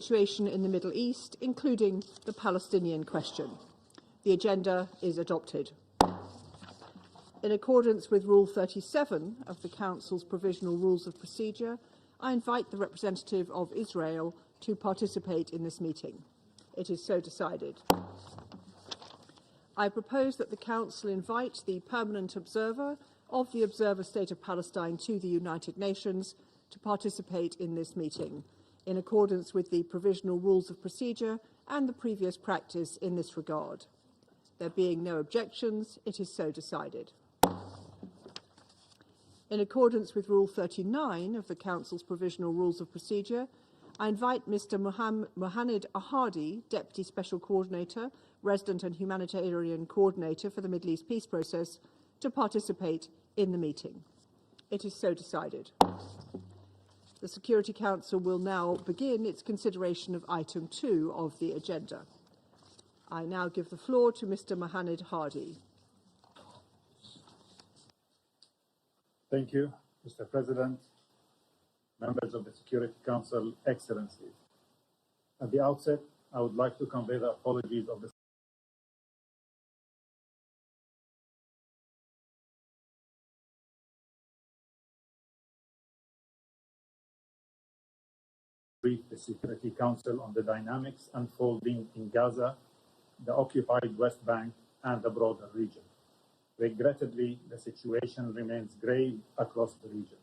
Situation in the Middle East, including the Palestinian question. The agenda is adopted. In accordance with Rule 37 of the Council's Provisional Rules of Procedure, I invite the representative of Israel to participate in this meeting. It is so decided. I propose that the Council invite the permanent observer of the Observer State of Palestine to the United Nations to participate in this meeting, in accordance with the Provisional Rules of Procedure and the previous practice in this regard. There being no objections, it is so decided. In accordance with Rule 39 of the Council's Provisional Rules of Procedure, I invite Mr. Muhanad Hadi, Deputy Special Coordinator, Resident and Humanitarian Coordinator for the Middle East Peace Process, to participate in the meeting. It is so decided. The Security Council will now begin its consideration of item 2 of the agenda. I now give the floor to Mr. Muhanad Hadi. Thank you, Mr. President, members of the Security Council, Excellencies. At the outset, I would like to convey the apologies of the the Security Council on the dynamics unfolding in Gaza, the occupied West Bank, and the broader region. Regrettably, the situation remains grave across the region.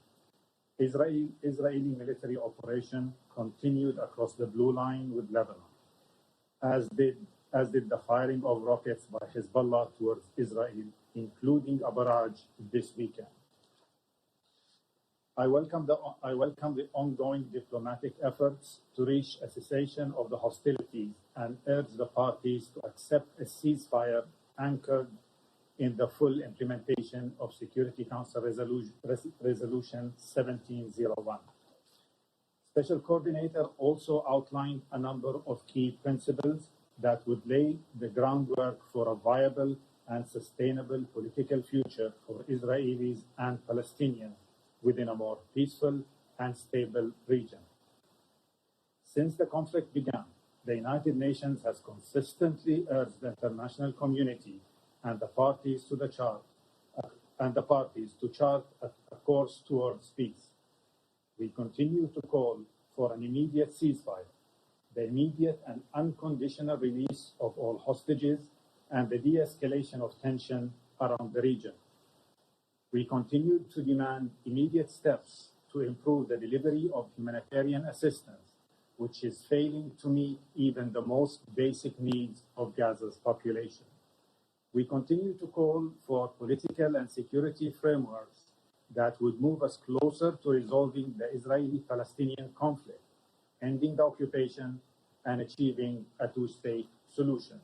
Israeli military operation continued across the blue line with Lebanon, as did the firing of rockets by Hezbollah towards Israel, including a barrage this weekend. I welcome the ongoing diplomatic efforts to reach a cessation of the hostilities and urge the parties to accept a ceasefire anchored in the full implementation of Security Council Resolution 1701. Special Coordinator also outlined a number of key principles that would lay the groundwork for a viable and sustainable political future for Israelis and Palestinians within a more peaceful and stable region. Since the conflict began, the United Nations has consistently urged the international community and the parties to chart a course towards peace. We continue to call for an immediate ceasefire, the immediate and unconditional release of all hostages, and the de-escalation of tension around the region. We continue to demand immediate steps to improve the delivery of humanitarian assistance, which is failing to meet even the most basic needs of Gaza's population. We continue to call for political and security frameworks that would move us closer to resolving the Israeli-Palestinian conflict, ending the occupation, and achieving a two-state solution.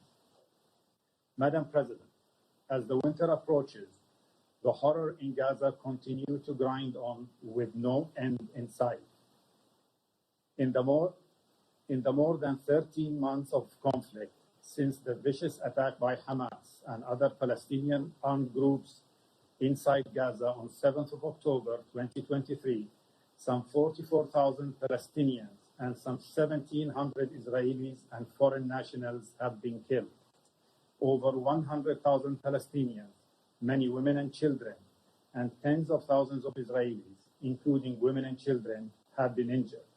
Madam President, as the winter approaches, the horror in Gaza continues to grind on with no end in sight. In the more than 13 months of conflict since the vicious attack by Hamas and other Palestinian armed groups inside Gaza on 7th of October 2023, some 44,000 Palestinians and some 1,700 Israelis and foreign nationals have been killed. Over 100,000 Palestinians, many women and children, and tens of thousands of Israelis, including women and children, have been injured.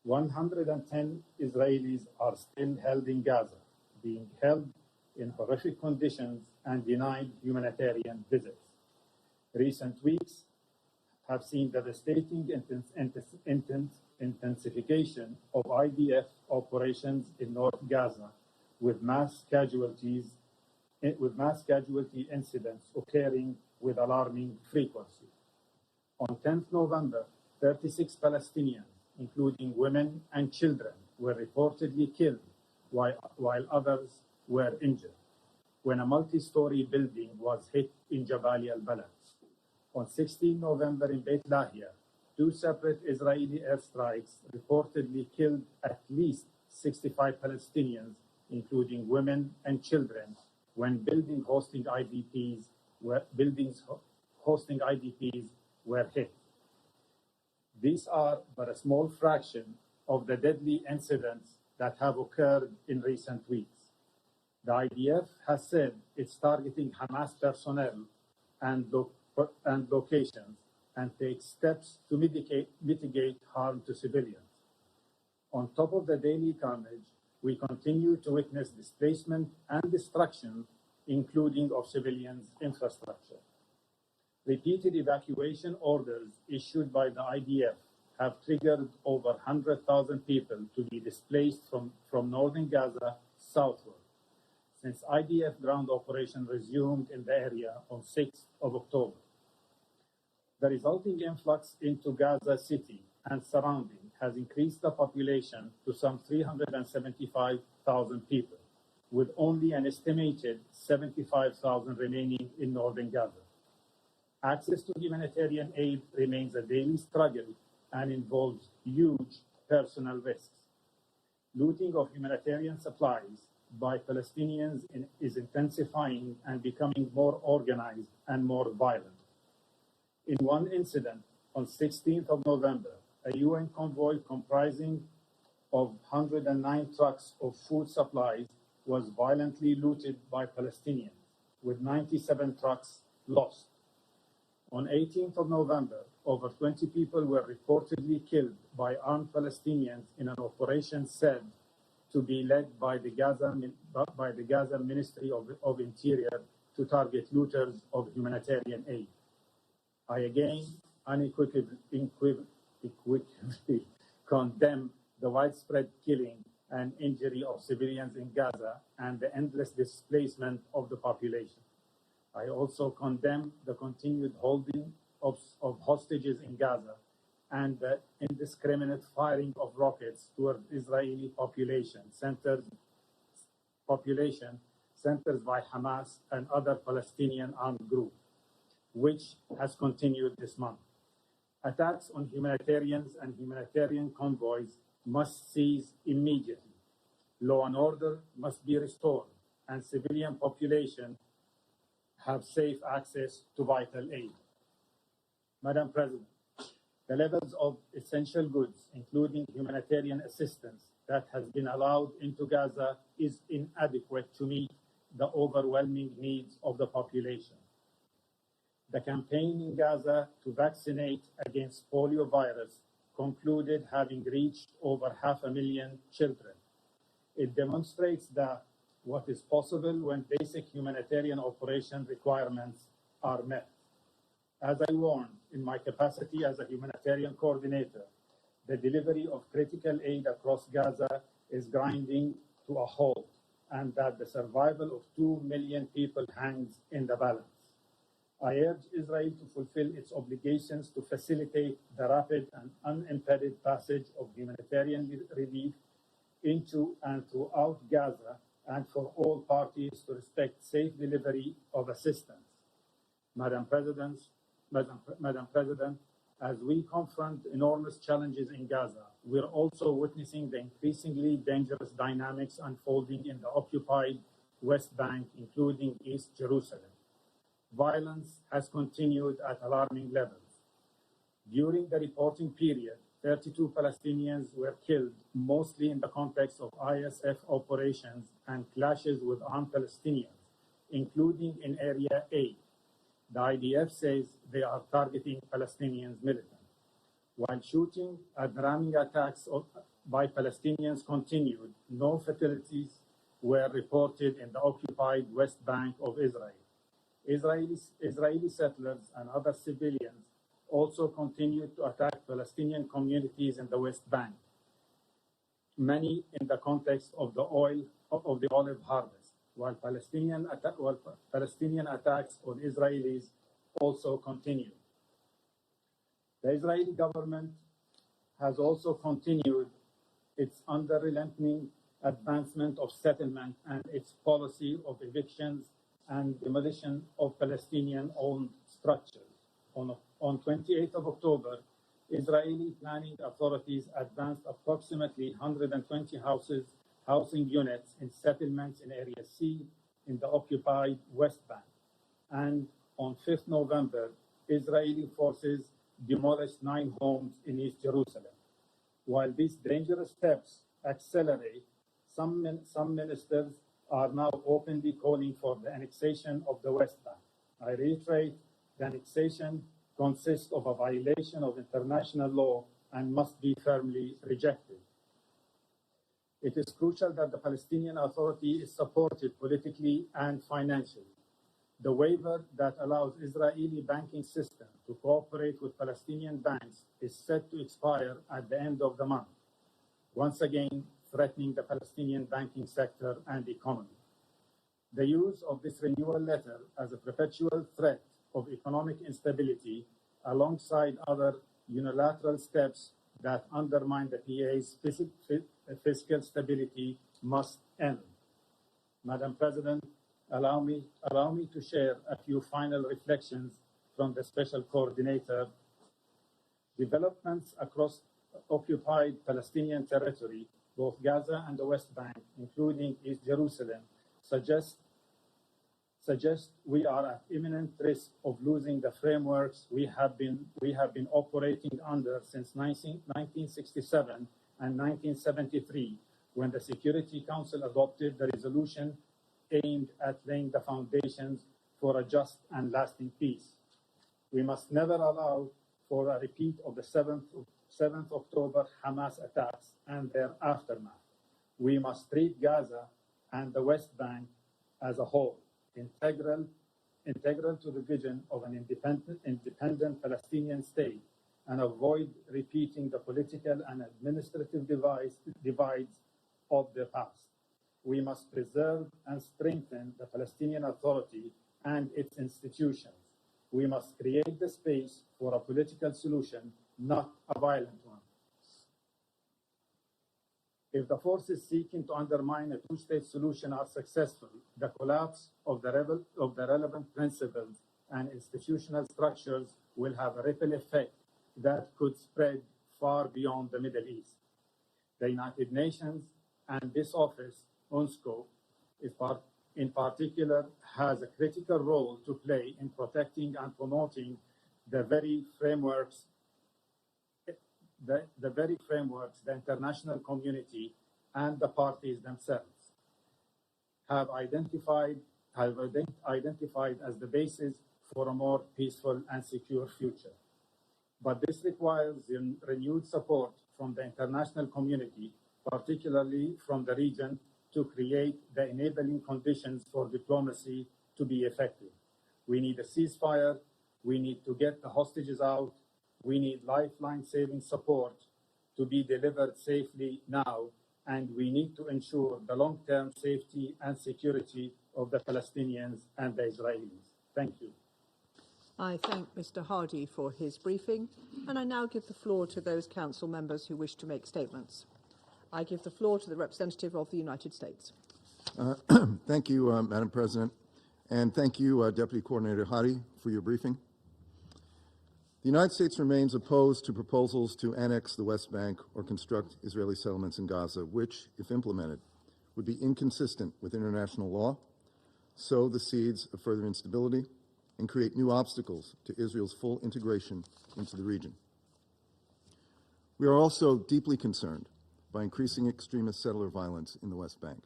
110 Israelis are still held in Gaza, being held in horrific conditions and denied humanitarian visits. Recent weeks have seen devastating intensification of IDF operations in North Gaza, with mass casualty incidents occurring with alarming frequency. On 10th November, 36 Palestinians, including women and children, were reportedly killed, while others were injured, when a multi-story building was hit in Jabali al-Balad. On 16 November in Beit Lahia, 2 separate Israeli airstrikes reportedly killed at least 65 Palestinians, including women and children, when buildings hosting IDPs were hit. These are but a small fraction of the deadly incidents that have occurred in recent weeks. The IDF has said it's targeting Hamas personnel and locations and takes steps to mitigate harm to civilians. On top of the daily carnage, we continue to witness displacement and destruction, including of civilians' infrastructure. Repeated evacuation orders issued by the IDF have triggered over 100,000 people to be displaced from northern Gaza southward since IDF ground operation resumed in the area on 6th of October. The resulting influx into Gaza City and surrounding has increased the population to some 375,000 people, with only an estimated 75,000 remaining in northern Gaza. Access to humanitarian aid remains a daily struggle and involves huge personal risks. Looting of humanitarian supplies by Palestinians is intensifying and becoming more organized and more violent. In one incident, on 16th of November, a UN convoy comprising of 109 trucks of food supplies was violently looted by Palestinians, with 97 trucks lost. On 18th of November, over 20 people were reportedly killed by armed Palestinians in an operation said to be led by the Gaza Ministry of Interior to target looters of humanitarian aid. I again unequivocally condemn the widespread killing and injury of civilians in Gaza and the endless displacement of the population. I also condemn the continued holding of hostages in Gaza and the indiscriminate firing of rockets toward Israeli population centers by Hamas and other Palestinian armed groups, which has continued this month. Attacks on humanitarians and humanitarian convoys must cease immediately. Law and order must be restored, and civilian population have safe access to vital aid. Madam President, the levels of essential goods, including humanitarian assistance, that has been allowed into Gaza is inadequate to meet the overwhelming needs of the population. The campaign in Gaza to vaccinate against polio virus concluded having reached over 500,000 children. It demonstrates that what is possible when basic humanitarian operation requirements are met. As I warned in my capacity as a humanitarian coordinator, the delivery of critical aid across Gaza is grinding to a halt, and that the survival of 2 million people hangs in the balance. I urge Israel to fulfill its obligations to facilitate the rapid and unimpeded passage of humanitarian relief into and throughout Gaza, and for all parties to respect safe delivery of assistance. Madam President, as we confront enormous challenges in Gaza, we're also witnessing the increasingly dangerous dynamics unfolding in the occupied West Bank, including East Jerusalem. Violence has continued at alarming levels. During the reporting period, 32 Palestinians were killed, mostly in the context of ISF operations and clashes with armed Palestinians, including in Area A. The IDF says they are targeting Palestinians militants. While shooting and ramming attacks by Palestinians continued, no fatalities were reported in the occupied West Bank of Israel. Israeli settlers and other civilians also continued to attack Palestinian communities in the West Bank, many in the context of the olive harvest, while Palestinian attacks on Israelis also continue. The Israeli government has also continued its unrelenting advancement of settlement and its policy of evictions and demolition of Palestinian-owned structures. On 28th of October, Israeli planning authorities advanced approximately 120 housing units in settlements in Area C in the occupied West Bank. And on 5th November, Israeli forces demolished 9 homes in East Jerusalem. While these dangerous steps accelerate, some ministers are now openly calling for the annexation of the West Bank. I reiterate, the annexation consists of a violation of international law and must be firmly rejected. It is crucial that the Palestinian Authority is supported politically and financially. The waiver that allows Israeli banking system to cooperate with Palestinian banks is set to expire at the end of the month, once again threatening the Palestinian banking sector and economy. The use of this renewal letter as a perpetual threat of economic instability alongside other unilateral steps that undermine the PA's fiscal stability must end. Madam President, allow me to share a few final reflections from the Special Coordinator. Developments across occupied Palestinian territory, both Gaza and the West Bank, including East Jerusalem, suggest we are at imminent risk of losing the frameworks we have been operating under since 1967 and 1973, when the Security Council adopted the resolution aimed at laying the foundations for a just and lasting peace. We must never allow for a repeat of the 7th October Hamas attacks and their aftermath. We must treat Gaza and the West Bank as a whole, integral to the vision of an independent Palestinian state, and avoid repeating the political and administrative divides of the past. We must preserve and strengthen the Palestinian Authority and its institutions. We must create the space for a political solution, not a violent one. If the forces seeking to undermine a two-state solution are successful, the collapse of the relevant principles and institutional structures will have a ripple effect that could spread far beyond the Middle East. The United Nations and this office, UNSC, in particular, has a critical role to play in protecting and promoting the very frameworks the international community and the parties themselves have identified as the basis for a more peaceful and secure future. But this requires renewed support from the international community, particularly from the region, to create the enabling conditions for diplomacy to be effective. We need a ceasefire. We need to get the hostages out. We need lifeline-saving support to be delivered safely now, and we need to ensure the long-term safety and security of the Palestinians and the Israelis. Thank you. I thank Mr. Hadi for his briefing, and I now give the floor to those council members who wish to make statements. I give the floor to the representative of the United States. Thank you, Madam President, and thank you, Deputy Coordinator Hadi, for your briefing. The United States remains opposed to proposals to annex the West Bank or construct Israeli settlements in Gaza, which, if implemented, would be inconsistent with international law, sow the seeds of further instability, and create new obstacles to Israel's full integration into the region. We are also deeply concerned by increasing extremist settler violence in the West Bank.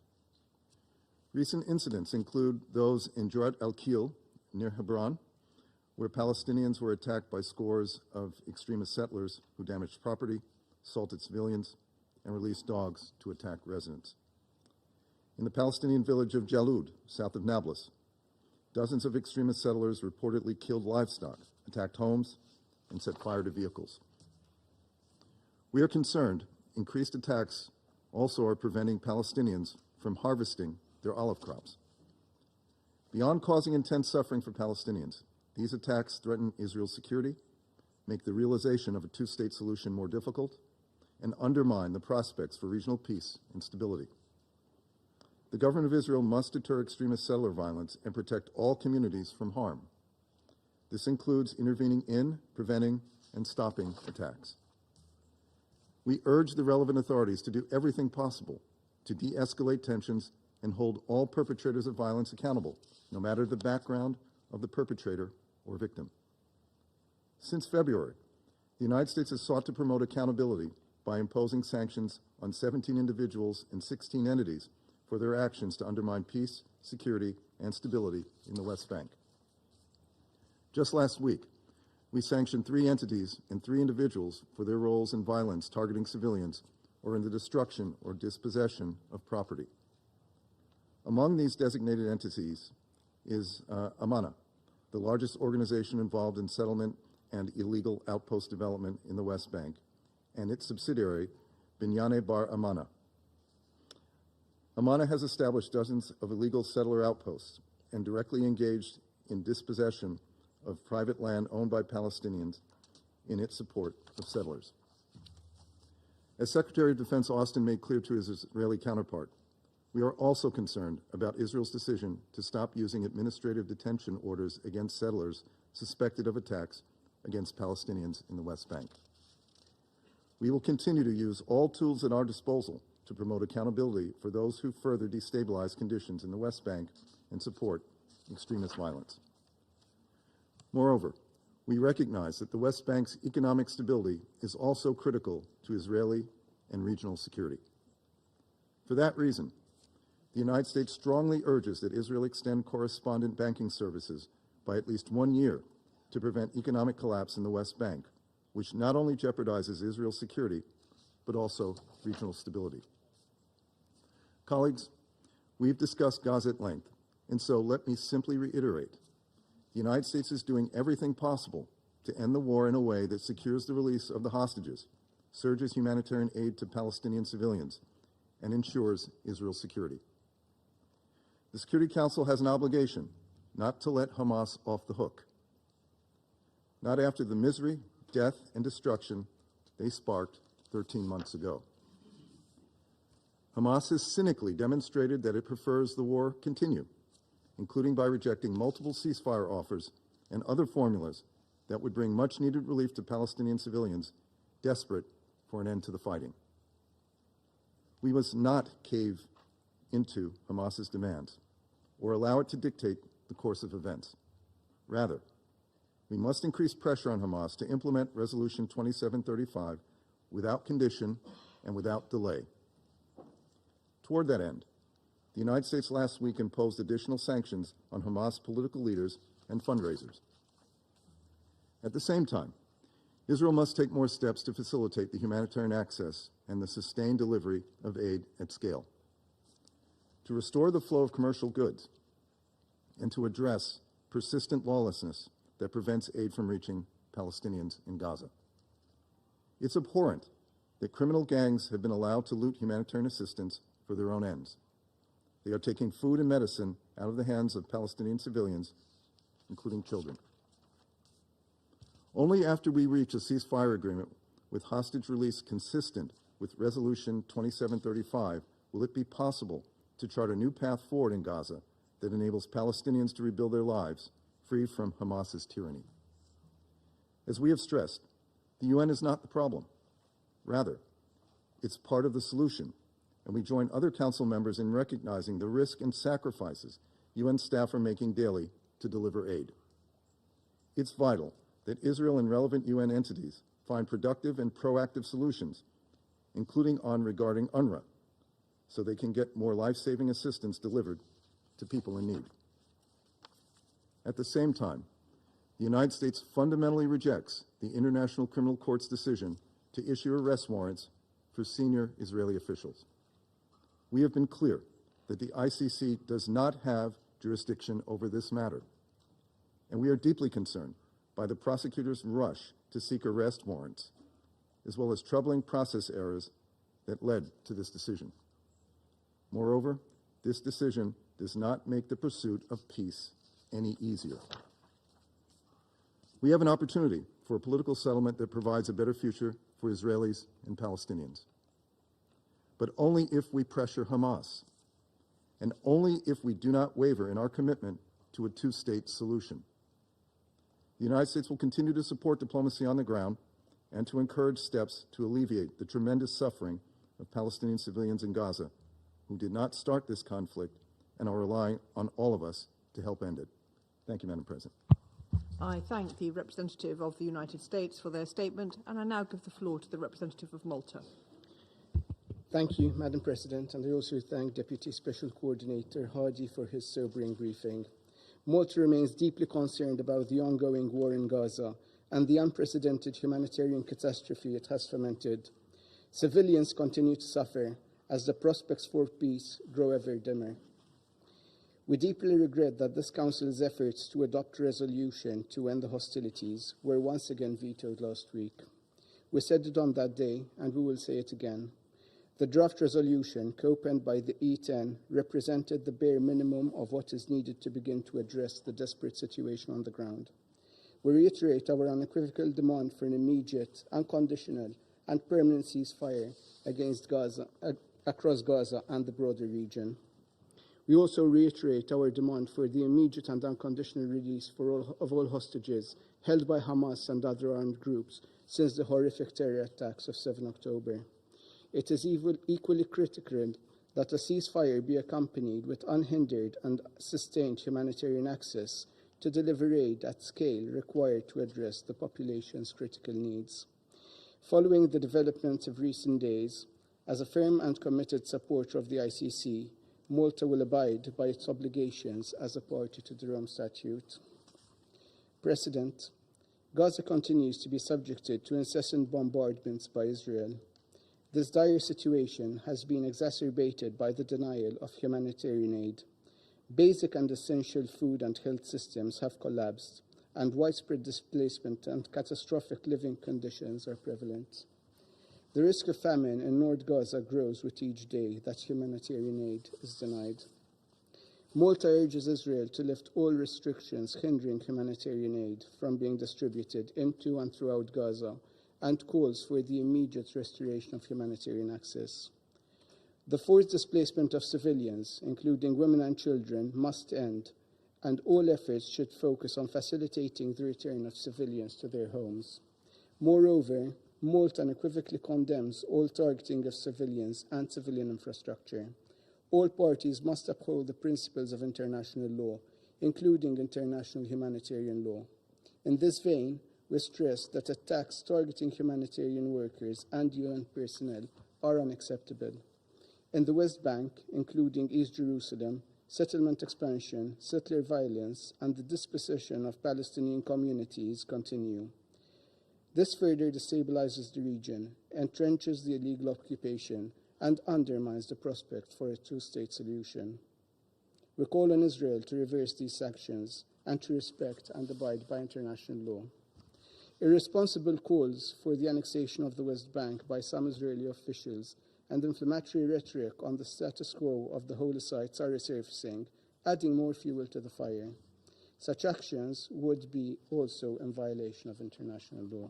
Recent incidents include those in Jurat al-Kil, near Hebron, where Palestinians were attacked by scores of extremist settlers who damaged property, assaulted civilians, and released dogs to attack residents. In the Palestinian village of Jalud, south of Nablus, dozens of extremist settlers reportedly killed livestock, attacked homes, and set fire to vehicles. We are concerned increased attacks also are preventing Palestinians from harvesting their olive crops. Beyond causing intense suffering for Palestinians, these attacks threaten Israel's security, make the realization of a two-state solution more difficult, and undermine the prospects for regional peace and stability. The government of Israel must deter extremist settler violence and protect all communities from harm. This includes intervening in, preventing, and stopping attacks. We urge the relevant authorities to do everything possible to de-escalate tensions and hold all perpetrators of violence accountable, no matter the background of the perpetrator or victim. Since February, the United States has sought to promote accountability by imposing sanctions on 17 individuals and 16 entities for their actions to undermine peace, security, and stability in the West Bank. Just last week, we sanctioned 3 entities and 3 individuals for their roles in violence targeting civilians or in the destruction or dispossession of property. Among these designated entities is Amana, the largest organization involved in settlement and illegal outpost development in the West Bank, and its subsidiary, Binyane Bar Amana. Amana has established dozens of illegal settler outposts and directly engaged in dispossession of private land owned by Palestinians in its support of settlers. As Secretary of Defense Austin made clear to his Israeli counterpart, we are also concerned about Israel's decision to stop using administrative detention orders against settlers suspected of attacks against Palestinians in the West Bank. We will continue to use all tools at our disposal to promote accountability for those who further destabilize conditions in the West Bank and support extremist violence. Moreover, we recognize that the West Bank's economic stability is also critical to Israeli and regional security. For that reason, the United States strongly urges that Israel extend correspondent banking services by at least 1 year to prevent economic collapse in the West Bank, which not only jeopardizes Israel's security, but also regional stability. Colleagues, we've discussed Gaza at length, and so let me simply reiterate. The United States is doing everything possible to end the war in a way that secures the release of the hostages, surges humanitarian aid to Palestinian civilians, and ensures Israel's security. The Security Council has an obligation not to let Hamas off the hook. Not after the misery, death, and destruction they sparked 13 months ago. Hamas has cynically demonstrated that it prefers the war continue, including by rejecting multiple ceasefire offers and other formulas that would bring much-needed relief to Palestinian civilians desperate for an end to the fighting. We must not cave into Hamas's demands or allow it to dictate the course of events. Rather, we must increase pressure on Hamas to implement Resolution 2735 without condition and without delay. Toward that end, the United States last week imposed additional sanctions on Hamas political leaders and fundraisers. At the same time, Israel must take more steps to facilitate the humanitarian access and the sustained delivery of aid at scale. To restore the flow of commercial goods and to address persistent lawlessness that prevents aid from reaching Palestinians in Gaza. It's abhorrent that criminal gangs have been allowed to loot humanitarian assistance for their own ends. They are taking food and medicine out of the hands of Palestinian civilians, including children. Only after we reach a ceasefire agreement with hostage release consistent with Resolution 2735 will it be possible to chart a new path forward in Gaza that enables Palestinians to rebuild their lives free from Hamas's tyranny. As we have stressed, the UN is not the problem. Rather, it's part of the solution, and we join other Council members in recognizing the risk and sacrifices UN staff are making daily to deliver aid. It's vital that Israel and relevant UN entities find productive and proactive solutions, including on regarding UNRWA, so they can get more life-saving assistance delivered to people in need. At the same time, the United States fundamentally rejects the International Criminal Court's decision to issue arrest warrants for senior Israeli officials. We have been clear that the ICC does not have jurisdiction over this matter, and we are deeply concerned by the prosecutor's rush to seek arrest warrants, as well as troubling process errors that led to this decision. Moreover, this decision does not make the pursuit of peace any easier. We have an opportunity for a political settlement that provides a better future for Israelis and Palestinians. But only if we pressure Hamas, and only if we do not waver in our commitment to a two-state solution. The United States will continue to support diplomacy on the ground and to encourage steps to alleviate the tremendous suffering of Palestinian civilians in Gaza who did not start this conflict and are relying on all of us to help end it. Thank you, Madam President. I thank the representative of the United States for their statement, and I now give the floor to the representative of Malta. Thank you, Madam President, and I also thank Deputy Special Coordinator Hadi for his sobering briefing. Malta remains deeply concerned about the ongoing war in Gaza and the unprecedented humanitarian catastrophe it has fomented. Civilians continue to suffer as the prospects for peace grow ever dimmer. We deeply regret that this Council's efforts to adopt a resolution to end the hostilities were once again vetoed last week. We said it on that day, and we will say it again. The draft resolution, co-penned by the E10, represented the bare minimum of what is needed to begin to address the desperate situation on the ground. We reiterate our unequivocal demand for an immediate, unconditional, and permanent ceasefire across Gaza and the broader region. We also reiterate our demand for the immediate and unconditional release of all hostages held by Hamas and other armed groups since the horrific terror attacks of 7 October. It is equally critical that a ceasefire be accompanied with unhindered and sustained humanitarian access to deliver aid at scale required to address the population's critical needs. Following the developments of recent days, as a firm and committed supporter of the ICC, Malta will abide by its obligations as a party to the Rome Statute. President, Gaza continues to be subjected to incessant bombardments by Israel. This dire situation has been exacerbated by the denial of humanitarian aid. Basic and essential food and health systems have collapsed, and widespread displacement and catastrophic living conditions are prevalent. The risk of famine in North Gaza grows with each day that humanitarian aid is denied. Malta urges Israel to lift all restrictions hindering humanitarian aid from being distributed into and throughout Gaza, and calls for the immediate restoration of humanitarian access. The forced displacement of civilians, including women and children, must end, and all efforts should focus on facilitating the return of civilians to their homes. Moreover, Malta unequivocally condemns all targeting of civilians and civilian infrastructure. All parties must uphold the principles of international law, including international humanitarian law. In this vein, we stress that attacks targeting humanitarian workers and UN personnel are unacceptable. In the West Bank, including East Jerusalem, settlement expansion, settler violence, and the dispossession of Palestinian communities continue. This further destabilizes the region, entrenches the illegal occupation, and undermines the prospect for a two-state solution. We call on Israel to reverse these actions and to respect and abide by international law. Irresponsible calls for the annexation of the West Bank by some Israeli officials and inflammatory rhetoric on the status quo of the holy sites are resurfacing, adding more fuel to the fire. Such actions would be also in violation of international law.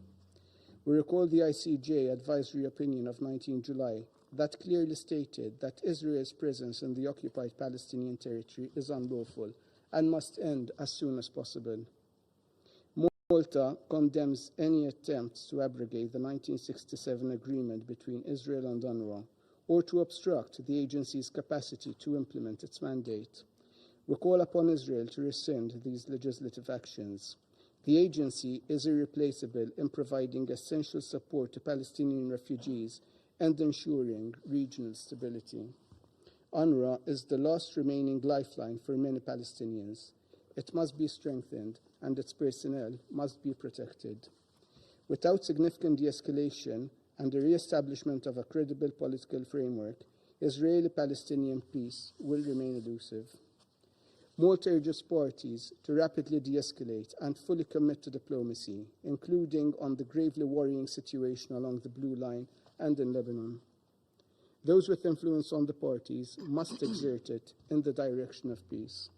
We recall the ICJ advisory opinion of 19 July that clearly stated that Israel's presence in the occupied Palestinian territory is unlawful and must end as soon as possible. Malta condemns any attempts to abrogate the 1967 agreement between Israel and UNRWA or to obstruct the agency's capacity to implement its mandate. We call upon Israel to rescind these legislative actions. The agency is irreplaceable in providing essential support to Palestinian refugees and ensuring regional stability. UNRWA is the last remaining lifeline for many Palestinians. It must be strengthened, and its personnel must be protected. Without significant de-escalation and the re-establishment of a credible political framework, Israeli-Palestinian peace will remain elusive. Malta urges parties to rapidly de-escalate and fully commit to diplomacy, including on the gravely worrying situation along the Blue Line and in Lebanon. Those with influence on the parties must exert it in the direction of peace.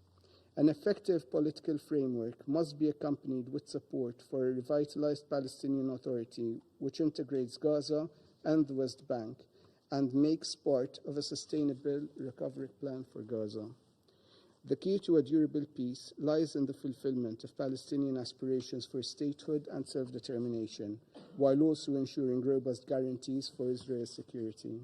An effective political framework must be accompanied with support for a revitalized Palestinian Authority which integrates Gaza and the West Bank and makes part of a sustainable recovery plan for Gaza. The key to a durable peace lies in the fulfillment of Palestinian aspirations for statehood and self-determination, while also ensuring robust guarantees for Israel's security.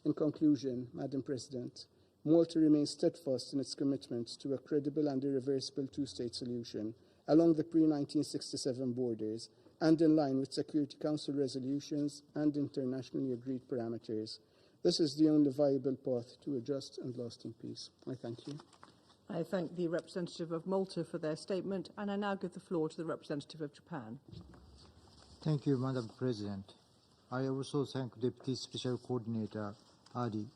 In conclusion, Madam President, Malta remains steadfast in its commitment to a credible and irreversible two-state solution along the pre-1967 borders and in line with Security Council resolutions and internationally agreed parameters. This is the only viable path to a just and lasting peace. I thank you. I thank the representative of Malta for their statement, and I now give the floor to the representative of Japan. Thank you, Madam President. I also thank Deputy Special Coordinator Hadi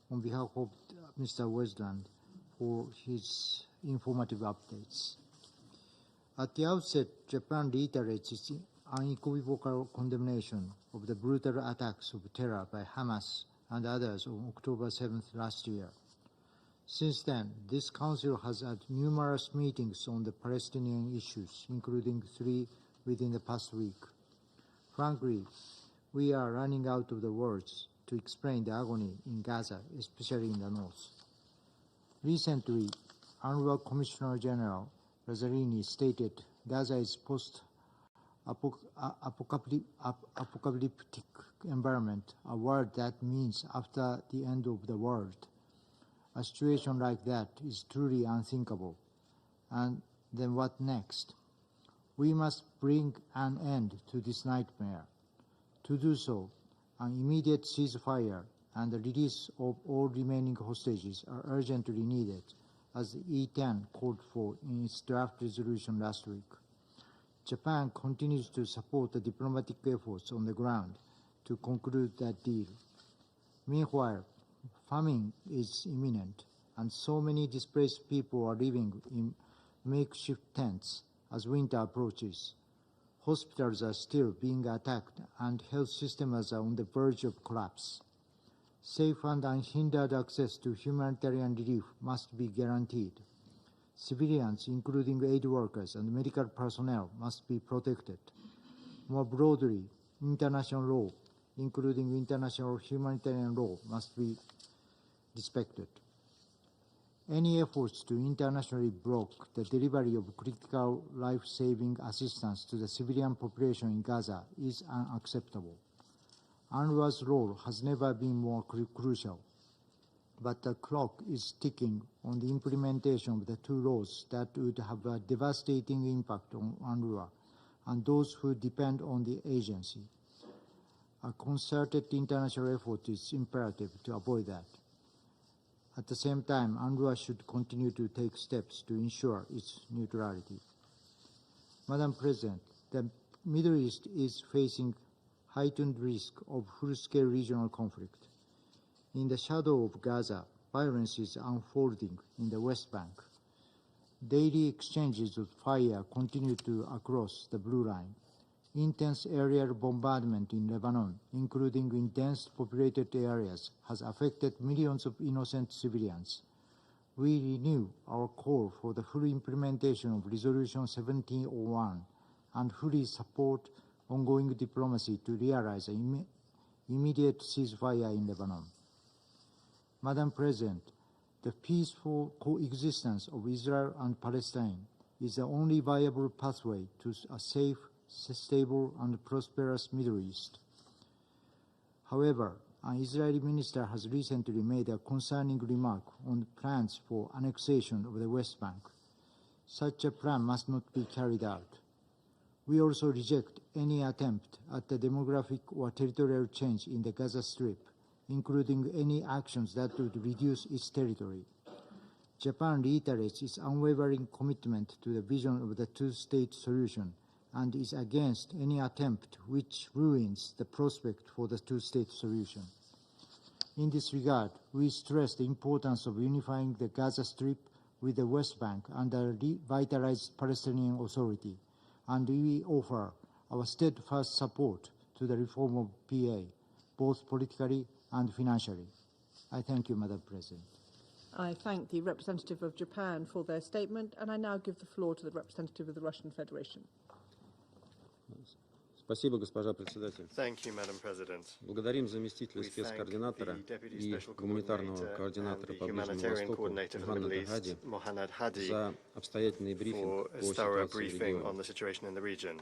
on behalf of Mr. Westland for his informative updates. At the outset, Japan reiterates its unequivocal condemnation of the brutal attacks of terror by Hamas and others on October 7th last year. Since then, this Council has had numerous meetings on the Palestinian issues, including 3 within the past week. Frankly, we are running out of the words to explain the agony in Gaza, especially in the north. Recently, UNRWA Commissioner General Lazzarini stated Gaza is post-apocalyptic environment, a word that means after the end of the world. A situation like that is truly unthinkable. And then what next? We must bring an end to this nightmare. To do so, an immediate ceasefire and the release of all remaining hostages are urgently needed, as the E10 called for in its draft resolution last week. Japan continues to support the diplomatic efforts on the ground to conclude that deal. Meanwhile, famine is imminent, and so many displaced people are living in makeshift tents as winter approaches. Hospitals are still being attacked, and health systems are on the verge of collapse. Safe and unhindered access to humanitarian relief must be guaranteed. Civilians, including aid workers and medical personnel, must be protected. More broadly, international law, including international humanitarian law, must be respected. Any efforts to internationally block the delivery of critical life-saving assistance to the civilian population in Gaza is unacceptable. UNRWA's role has never been more crucial, but the clock is ticking on the implementation of the 2 laws that would have a devastating impact on UNRWA and those who depend on the agency. A concerted international effort is imperative to avoid that. At the same time, UNRWA should continue to take steps to ensure its neutrality. Madam President, the Middle East is facing heightened risk of full-scale regional conflict. In the shadow of Gaza, violence is unfolding in the West Bank. Daily exchanges of fire continue across the Blue Line. Intense aerial bombardment in Lebanon, including in dense populated areas, has affected millions of innocent civilians. We renew our call for the full implementation of Resolution 1701 and fully support ongoing diplomacy to realize an immediate ceasefire in Lebanon. Madam President, the peaceful coexistence of Israel and Palestine is the only viable pathway to a safe, stable and prosperous Middle East. However, an Israeli minister has recently made a concerning remark on plans for annexation of the West Bank. Such a plan must not be carried out. We also reject any attempt at a demographic or territorial change in the Gaza Strip, including any actions that would reduce its territory. Japan reiterates its unwavering commitment to the vision of the 2-state solution and is against any attempt which ruins the prospect for the 2-state solution. In this regard, we stress the importance of unifying the Gaza Strip with the West Bank under a revitalized Palestinian Authority, and we offer our steadfast support to the reform of PA, both politically and financially. I thank you, Madam President. I thank the representative of Japan for their statement, and I now give the floor to the representative of the Russian Federation. Спасибо, госпожа председатель. Thank you, Madam President. Благодарим заместителя We thank спецкоординатора the Deputy и Special гуманитарного Coordinator координатора and по the Ближнему Humanitarian Востоку Coordinator for the Middle Muhanada East, Hadi Muhanad Hadi, за обстоятельный for брифинг a по thorough ситуации в briefing on регионе. the situation in the region.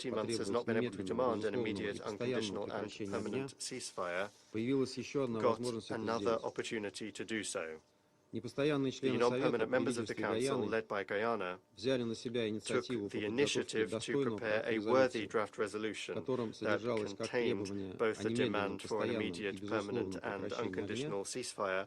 13 months has not been able to demand an immediate, unconditional and permanent ceasefire, got another opportunity to do so. The non-permanent members of the Council, led by Guyana, took the initiative to prepare a worthy draft resolution that contained both the demand for an immediate, permanent and unconditional ceasefire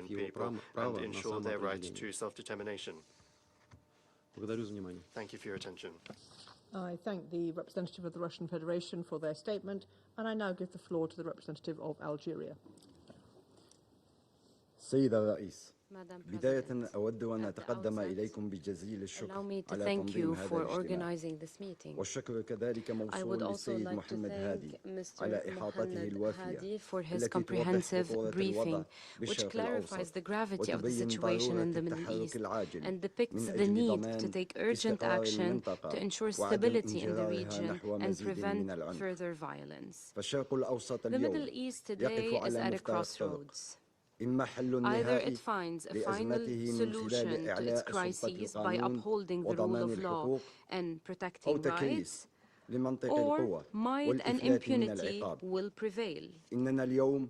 Palestinian people and ensure their right to self-determination. Thank you for your attention. I thank the representative of the Russian Federation for their statement, and I now give the floor to the representative of Algeria. سيد الرئيس Madam بداية President, أود أن at the أتقدم outset, إليكم بجزيل الشكر allow me to على thank تنظيم you هذا for الاجتماع organizing this meeting. والشكر كذلك I would موصول also للسيد like to محمد هادي thank Mr. على إحاطته Muhanad الوافية Hadi for his التي توضح comprehensive خطورة briefing, الوضع which بالشرق clarifies الأوسط the gravity of the وتبين situation in ضرورة the Middle التحرك East العاجل and depicts من the أجل need to ضمان take urgent استقرار action المنطقة to ensure وعدم stability in the انجرارها region نحو and مزيد prevent من العنف. further violence. فالشرق الأوسط The Middle اليوم East today يقف is على at a مفترق الطرق crossroads. إما حل Either نهائي it finds a final لأزمته من solution خلال to its إعلاء سلطة crises by القانون upholding the rule وضمان of law الحقوق and أو protecting تكريس rights, لمنطق or القوى might and والإفلات من impunity العقاب. will prevail. إننا اليوم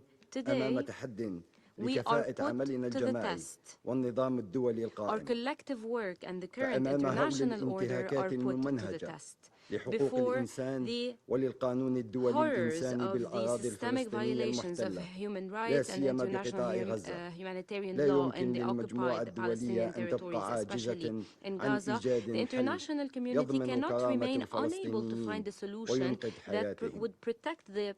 أمام Today, تحد we are لكفاءة put عملنا to the الجماعي test. والنظام الدولي Our القائم. collective work and the current فأمام هول international order الانتهاكات are put to the الممنهجة test. لحقوق Before الإنسان the وللقانون الدولي horrors الإنساني of the بالأراضي systemic الفلسطينية violations of المحتلة human لا rights and سيما international بقطاع غزة. humanitarian لا law يمكن in the للمجموعة occupied الدولية Palestinian أن territories, تبقى especially عاجزة in عن Gaza. إيجاد The حل international community يضمن cannot كرامة remain unable to find الفلسطينيين a solution وينقذ that حياتهم. would protect the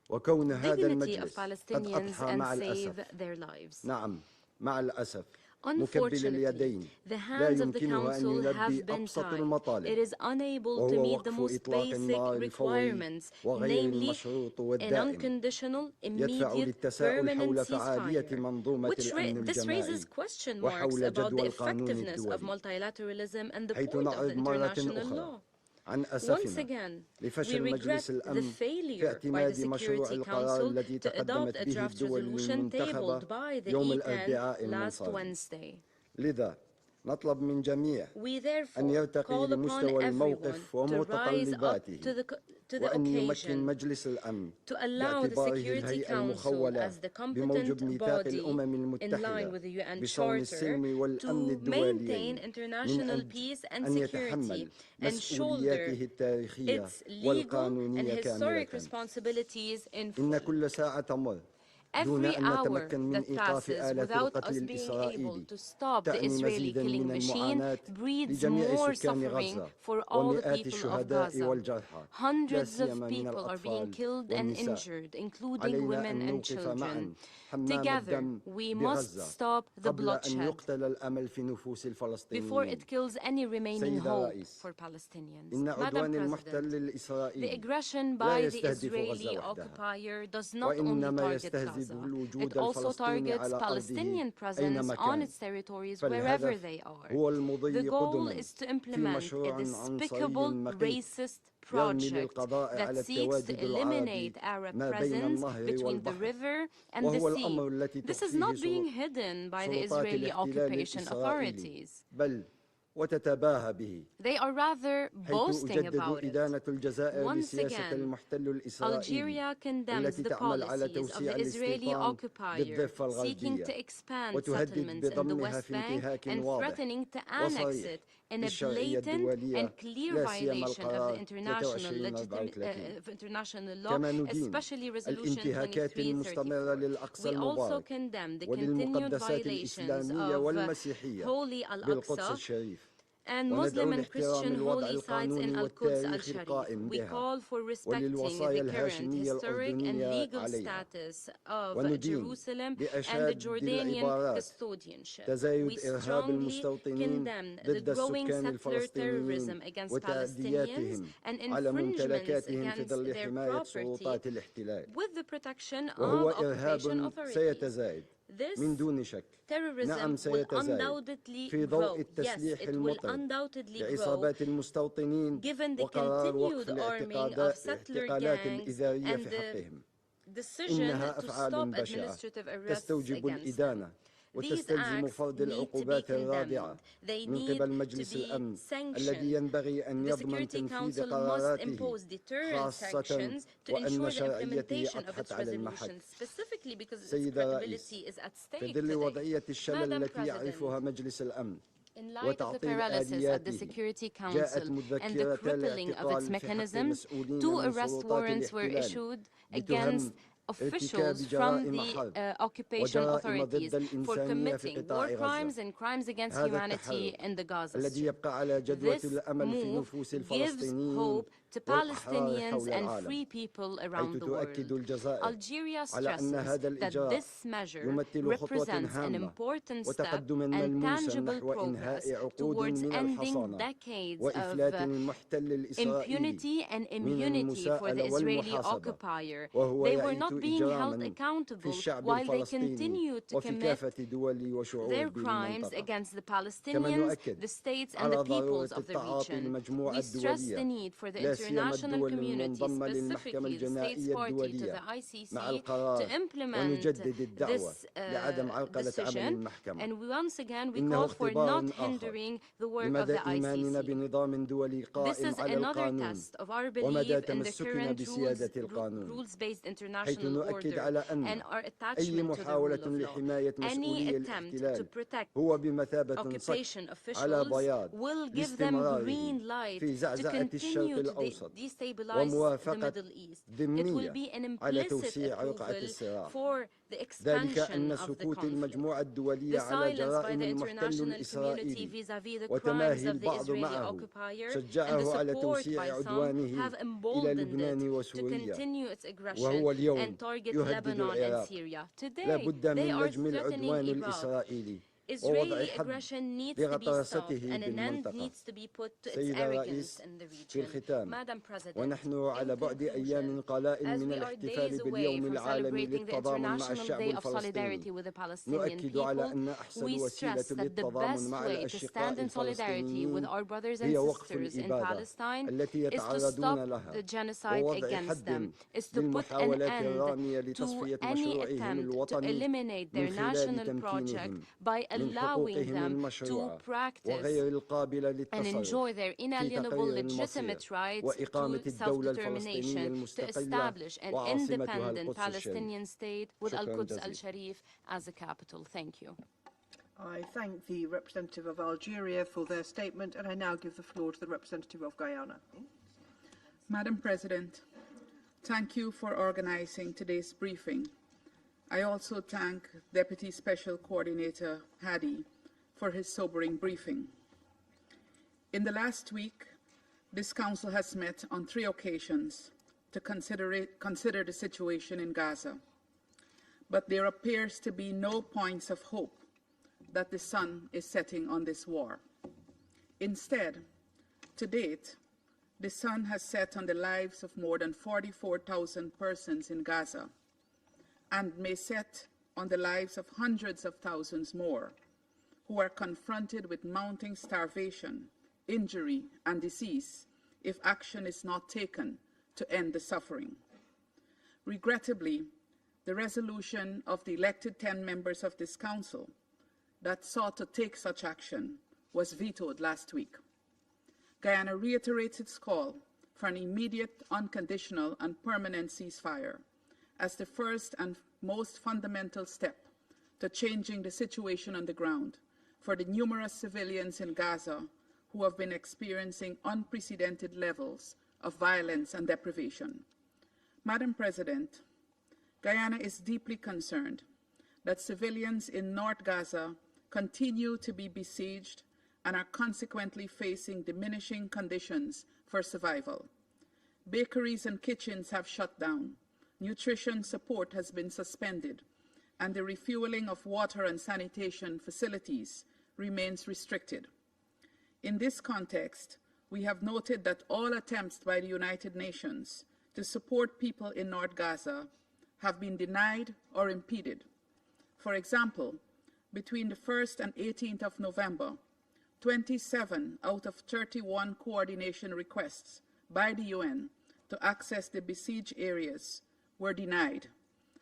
وكون هذا dignity of المجلس قد Palestinians أضحى and مع save الأسف their lives. نعم مع الأسف مكبل Unfortunately, اليدين the لا hands of the يمكنه أن Council have يلبي been أبسط tied. المطالب It is unable to وهو meet the وقف most إطلاق basic النار الفوري requirements, وغير namely المشروط an والدائم unconditional, يدفع immediate, للتساؤل permanent حول فعالية ceasefire. منظومة الأمن This الجماعي raises question marks وحول about the جدوى القانون effectiveness of الدولي multilateralism and the حيث point of the نعرض مرة international أخرى law. عن Once أسفنا again, we لفشل regret مجلس the الأمن في failure by the اعتماد مشروع Security القرار Council الذي to adopt تقدمت a به draft الدول resolution المنتخبة tabled by the يوم E10 الأربعاء last المنصرم. Wednesday. لذا نطلب من جميع We أن therefore يرتقي call upon لمستوى everyone الموقف to rise up ومتطلباته to the وأن يمكن occasion, مجلس الأمن to allow the باعتباره Security الهيئة Council المخولة as the بموجب competent ميثاق body الأمم in line المتحدة with the UN بصون Charter السلم والأمن to الدوليين maintain من international أجل peace and أن security يتحمل and shoulder مسؤولياته التاريخية its legal and والقانونية historic كاملة. responsibilities in إن full. كل ساعة تمر دون Every أن hour نتمكن من that إيقاف passes آلة without القتل us being able الإسرائيلي to stop the تعني Israeli مزيدا killing من machine المعاناة breeds لجميع more سكان suffering غزة for all the ومئات people of الشهداء Gaza. والجرحى لا Hundreds سيما of من people are being الأطفال killed and والنساء. injured, including علينا women أن and نوقف معا children. حمام Together, الدم we must بغزة stop the قبل أن bloodshed يقتل الأمل في نفوس before الفلسطينيين. it kills any remaining سيد hope الرئيس for Palestinians. إن Madam عدوان المحتل President, the الإسرائيلي aggression لا by the يستهدف Israeli غزة وحدها occupier does not only وإنما target يستهدف Gaza, الوجود it also الفلسطيني targets على أرضه Palestinian presence أينما on كان. its territories wherever فالهدف they are. هو The المضي goal قدما is to في implement a مشروع despicable, عنصري مقيت racist يرمي project للقضاء على that seeks to التواجد eliminate العربي Arab ما بين presence النهر between the والبحر river and the وهو sea. الأمر التي This is تخفيه not being hidden by the سلطات Israeli الاحتلال occupation الإسرائيلي authorities. بل وتتباهى به They are rather حيث boasting أجدد about it. إدانة الجزائر Once لسياسة again, المحتل الإسرائيلي Algeria condemns التي the تعمل على policies of توسيع the Israeli الاستيطان occupier, بالضفة seeking to الغربية expand وتهدد settlements in the بضمها West في Bank انتهاك and واضح threatening to annex وصريح it in a للشرعية blatant الدولية and clear لا سيما violation of the القرار international law, كما ندين especially Resolution الانتهاكات المستمرة 2334. للأقصى We also المبارك condemn the continued وللمقدسات violations الإسلامية of والمسيحية Holy بالقدس Al-Aqsa الشريف and وندعو Muslim and لاحترام Christian الوضع holy sites in القانوني Al-Quds والتاريخي Al-Sharif. القائم We بها call for respecting وللوصايا the current الهاشمية historic and الأردنية legal عليها status of وندين Jerusalem and the بأشد Jordanian العبارات custodianship. We تزايد إرهاب strongly المستوطنين condemn the ضد growing السكان settler terrorism الفلسطينيين against Palestinians وتعدياتهم and على infringements ممتلكاتهم في against ظل their حماية property سلطات الاحتلال with the protection of وهو occupation إرهاب authorities. سيتزايد This من دون شك نعم terrorism will سيتزايد undoubtedly في grow. ضوء Yes, التسليح it will المطرد undoubtedly grow لعصابات المستوطنين given the وقرار وقف continued arming of settler الاعتقالات gangs الإذارية and في the حقهم decision إنها to أفعال stop بشعة administrative arrests تستوجب against them. الإدانة These وتستلزم acts فرض need to be العقوبات الرادعة condemned. They من need قبل to مجلس be الأمن الذي sanctioned. ينبغي أن The يضمن Security تنفيذ Council must قراراته impose deterrent خاصة sanctions to وأن ensure the شرعيته implementation of its أضحت على المحك. resolutions, specifically because its سيد الرئيس credibility is at stake في ظل today. وضعية الشلل Madam التي President, يعرفها مجلس الأمن in light of the وتعطيل paralysis at the آلياته Security جاءت Council and the مذكرة crippling of its الاعتقال في حق mechanisms, المسؤولين 2 من arrest سلطات warrants were الاحتلال issued بتهم against officials ارتكاب from جرائم the حرب occupation وجرائم authorities ضد for الإنسانية في committing قطاع war crimes غزة. and crimes against هذا humanity التحرك in the Gaza الذي Strip. يبقى على جدوى This الأمل في move نفوس gives الفلسطينيين hope to والأحرار Palestinians حول and العالم free people حيث around the تؤكد world. الجزائر Algeria على أن stresses هذا that الإجراء this measure يمثل خطوة represents an هامة important step وتقدما and ملموسا tangible نحو progress إنهاء عقود towards من ending الحصانة decades وإفلات of المحتل الإسرائيلي impunity and من immunity for the المساءلة Israeli والمحاسبة occupier. وهو They were يعيث not being held إجراما في accountable الشعب while they الفلسطيني continued to وفي commit كافة دول وشعوب their crimes المنطقة. against the كما Palestinians, نؤكد the states, and على the ضرورة peoples of the التعاطي region. المجموعة We stress the الدولية need for the لا سيما international الدول community, المنضمة للمحكمة specifically the states الجنائية party to الدولية the ICC, مع to القرار implement ونجدد الدعوة this لعدم عرقلة عمل decision. المحكمة. And once again, we إنه call for اختبار not آخر hindering the work of لمدى the إيماننا ICC. بنظام دولي This قائم is على another القانون test of our ومدى belief in the تمسكنا current بسيادة القانون، rules-based حيث international نؤكد order على and أن our أي attachment to the rule محاولة of law. لحماية Any مسؤولي attempt to الاحتلال protect هو بمثابة occupation صك على officials بياض will give them لاستمراره green light في to زعزعة الشرق continue to الأوسط destabilize the وموافقة Middle East. It will ضمنية be an على implicit توسيع رقعة approval الصراع. for the ذلك expansion أن of the سكوت conflict. المجموعة الدولية The على silence by جرائم the المحتل international community الإسرائيلي vis-à-vis the crimes وتماهي of the البعض Israeli معه occupier and the شجعه على support توسيع by some عدوانه have إلى emboldened لبنان it to وسوريا، continue its aggression وهو اليوم and target يهدد Lebanon and العراق. Syria. لا Today, بد they من are لجم العدوان threatening Iraq. الإسرائيلي ووضع Israeli حد aggression needs to be stopped لغطرسته and an end بالمنطقة. needs to be put to its سيد arrogance الرئيس، in the في region. الختام Madam President, ونحن على in بعد أيام conclusion, قلائل as من we are الاحتفال days away باليوم from العالمي celebrating the للتضامن مع International الشعب Day of الفلسطيني، Solidarity with the Palestinian نؤكد على people, أن أحسن we وسيلة stress that the للتضامن best مع way to الأشقاء stand in solidarity with الفلسطينيين our brothers and هي وقف sisters in الإبادة Palestine التي is to يتعرضون stop لها the genocide ووضع against them, حد is to put an للمحاولات end الرامية to لتصفية any مشروعهم attempt to الوطني eliminate their من خلال national project تمكينهم by من allowing حقوقهم them to المشروعة practice وغير القابلة and للتصرف enjoy their في inalienable تقرير المصير legitimate rights وإقامة to الدولة الفلسطينية self-determination, to المستقلة establish an وعاصمتها independent القدس الشريف. Palestinian state with شكراً Al-Quds جزيلاً. al-Sharif as a capital. Thank you. I thank the representative of Algeria for their statement, and I now give the floor to the representative of Guyana. Madam President, thank you for organizing today's briefing. I also thank Deputy Special Coordinator Hadi for his sobering briefing. In the last week, this Council has met on 3 occasions to consider the situation in Gaza. But there appears to be no points of hope that the sun is setting on this war. Instead, to date, the sun has set on the lives of more than 44,000 persons in Gaza and may set on the lives of hundreds of thousands more who are confronted with mounting starvation, injury, and disease if action is not taken to end the suffering. Regrettably, the resolution of the elected 10 members of this Council that sought to take such action was vetoed last week. Guyana reiterates its call for an immediate, unconditional, and permanent ceasefire as the first and most fundamental step to changing the situation on the ground for the numerous civilians in Gaza who have been experiencing unprecedented levels of violence and deprivation. Madam President, Guyana is deeply concerned that civilians in North Gaza continue to be besieged and are consequently facing diminishing conditions for survival. Bakeries and kitchens have shut down, nutrition support has been suspended, and the refueling of water and sanitation facilities remains restricted. In this context, we have noted that all attempts by the United Nations to support people in North Gaza have been denied or impeded. For example, between the 1st and 18th of November, 27 out of 31 coordination requests by the UN to access the besieged areas were denied,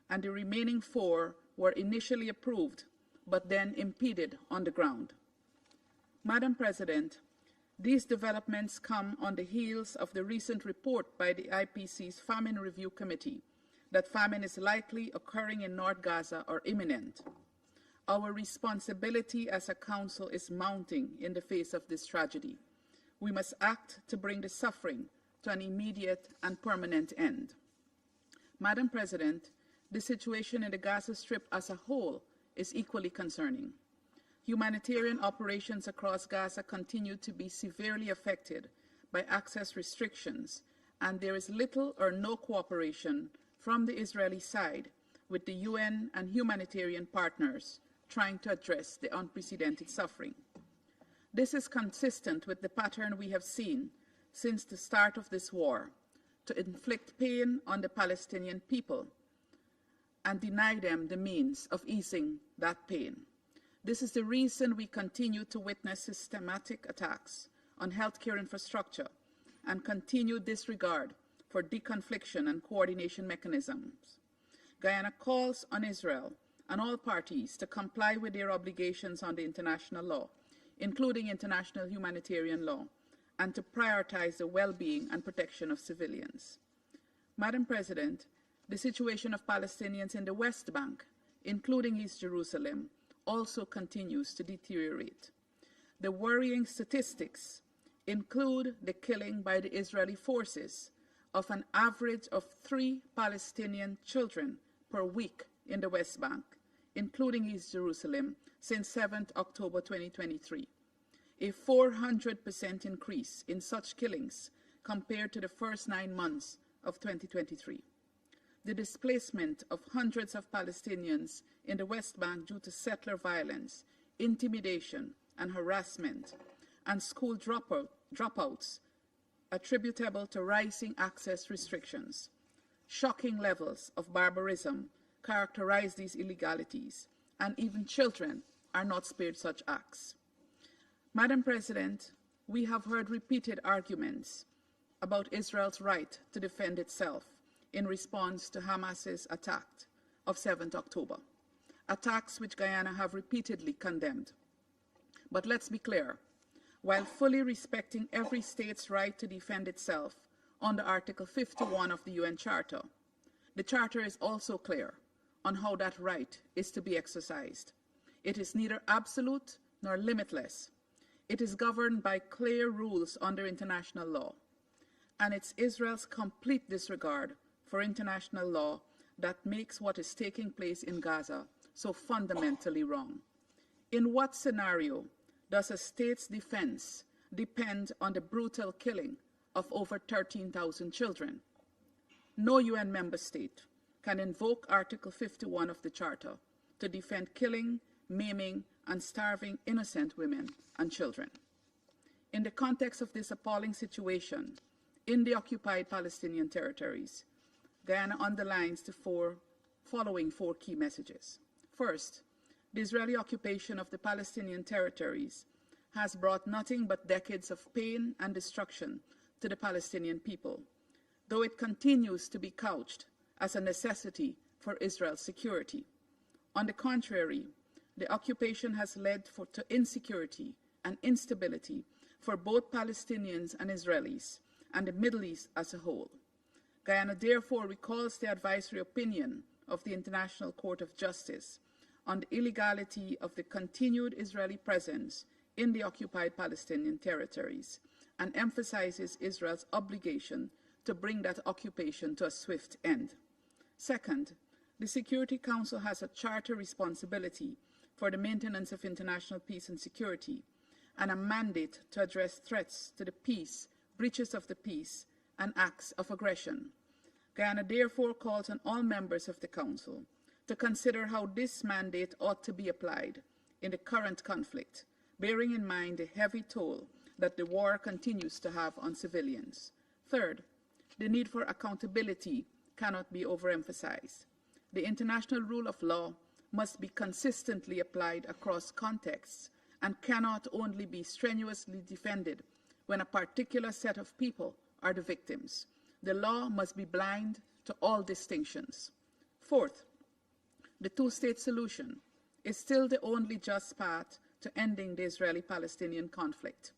and the remaining 4 were initially approved, but then impeded on the ground. Madam President, these developments come on the heels of the recent report by the IPC's Famine Review Committee that famine is likely occurring in North Gaza or imminent. Our responsibility as a Council is mounting in the face of this tragedy. We must act to bring the suffering to an immediate and permanent end. Madam President, the situation in the Gaza Strip as a whole is equally concerning. Humanitarian operations across Gaza continue to be severely affected by access restrictions, and there is little or no cooperation from the Israeli side with the UN and humanitarian partners trying to address the unprecedented suffering. This is consistent with the pattern we have seen since the start of this war, to inflict pain on the Palestinian people and deny them the means of easing that pain. This is the reason we continue to witness systematic attacks on healthcare infrastructure and continued disregard for deconfliction and coordination mechanisms. Guyana calls on Israel and all parties to comply with their obligations under international law, including international humanitarian law, and to prioritize the well-being and protection of civilians. Madam President, the situation of Palestinians in the West Bank, including East Jerusalem, also continues to deteriorate. The worrying statistics include the killing by the Israeli forces of an average of 3 Palestinian children per week in the West Bank, including East Jerusalem, since 7th October 2023, a 400% increase in such killings compared to the first 9 months of 2023. The displacement of hundreds of Palestinians in the West Bank due to settler violence, intimidation and harassment, and school dropouts attributable to rising access restrictions. Shocking levels of barbarism characterize these illegalities, and even children are not spared such acts. Madam President, we have heard repeated arguments about Israel's right to defend itself in response to Hamas's attack of 7th October, attacks which Guyana have repeatedly condemned. But let's be clear, while fully respecting every state's right to defend itself under Article 51 of the UN Charter, the Charter is also clear on how that right is to be exercised. It is neither absolute nor limitless. It is governed by clear rules under international law, and it's Israel's complete disregard for international law that makes what is taking place in Gaza so fundamentally wrong. In what scenario does a state's defense depend on the brutal killing of over 13,000 children? No UN member state can invoke Article 51 of the Charter to defend killing, maiming, and starving innocent women and children. In the context of this appalling situation in the occupied Palestinian territories, Guyana underlines the following four key messages. First, the Israeli occupation of the Palestinian territories has brought nothing but decades of pain and destruction to the Palestinian people, though it continues to be couched as a necessity for Israel's security. On the contrary, the occupation has led to insecurity and instability for both Palestinians and Israelis, and the Middle East as a whole. Guyana therefore recalls the advisory opinion of the International Court of Justice on the illegality of the continued Israeli presence in the occupied Palestinian territories, and emphasizes Israel's obligation to bring that occupation to a swift end. Second, the Security Council has a charter responsibility for the maintenance of international peace and security, and a mandate to address threats to the peace, breaches of the peace, and acts of aggression. Guyana therefore calls on all members of the Council to consider how this mandate ought to be applied in the current conflict, bearing in mind the heavy toll that the war continues to have on civilians. Third, the need for accountability cannot be overemphasized. The international rule of law must be consistently applied across contexts and cannot only be strenuously defended when a particular set of people are the victims. The law must be blind to all distinctions. Fourth, the two-state solution is still the only just path to ending the Israeli-Palestinian conflict,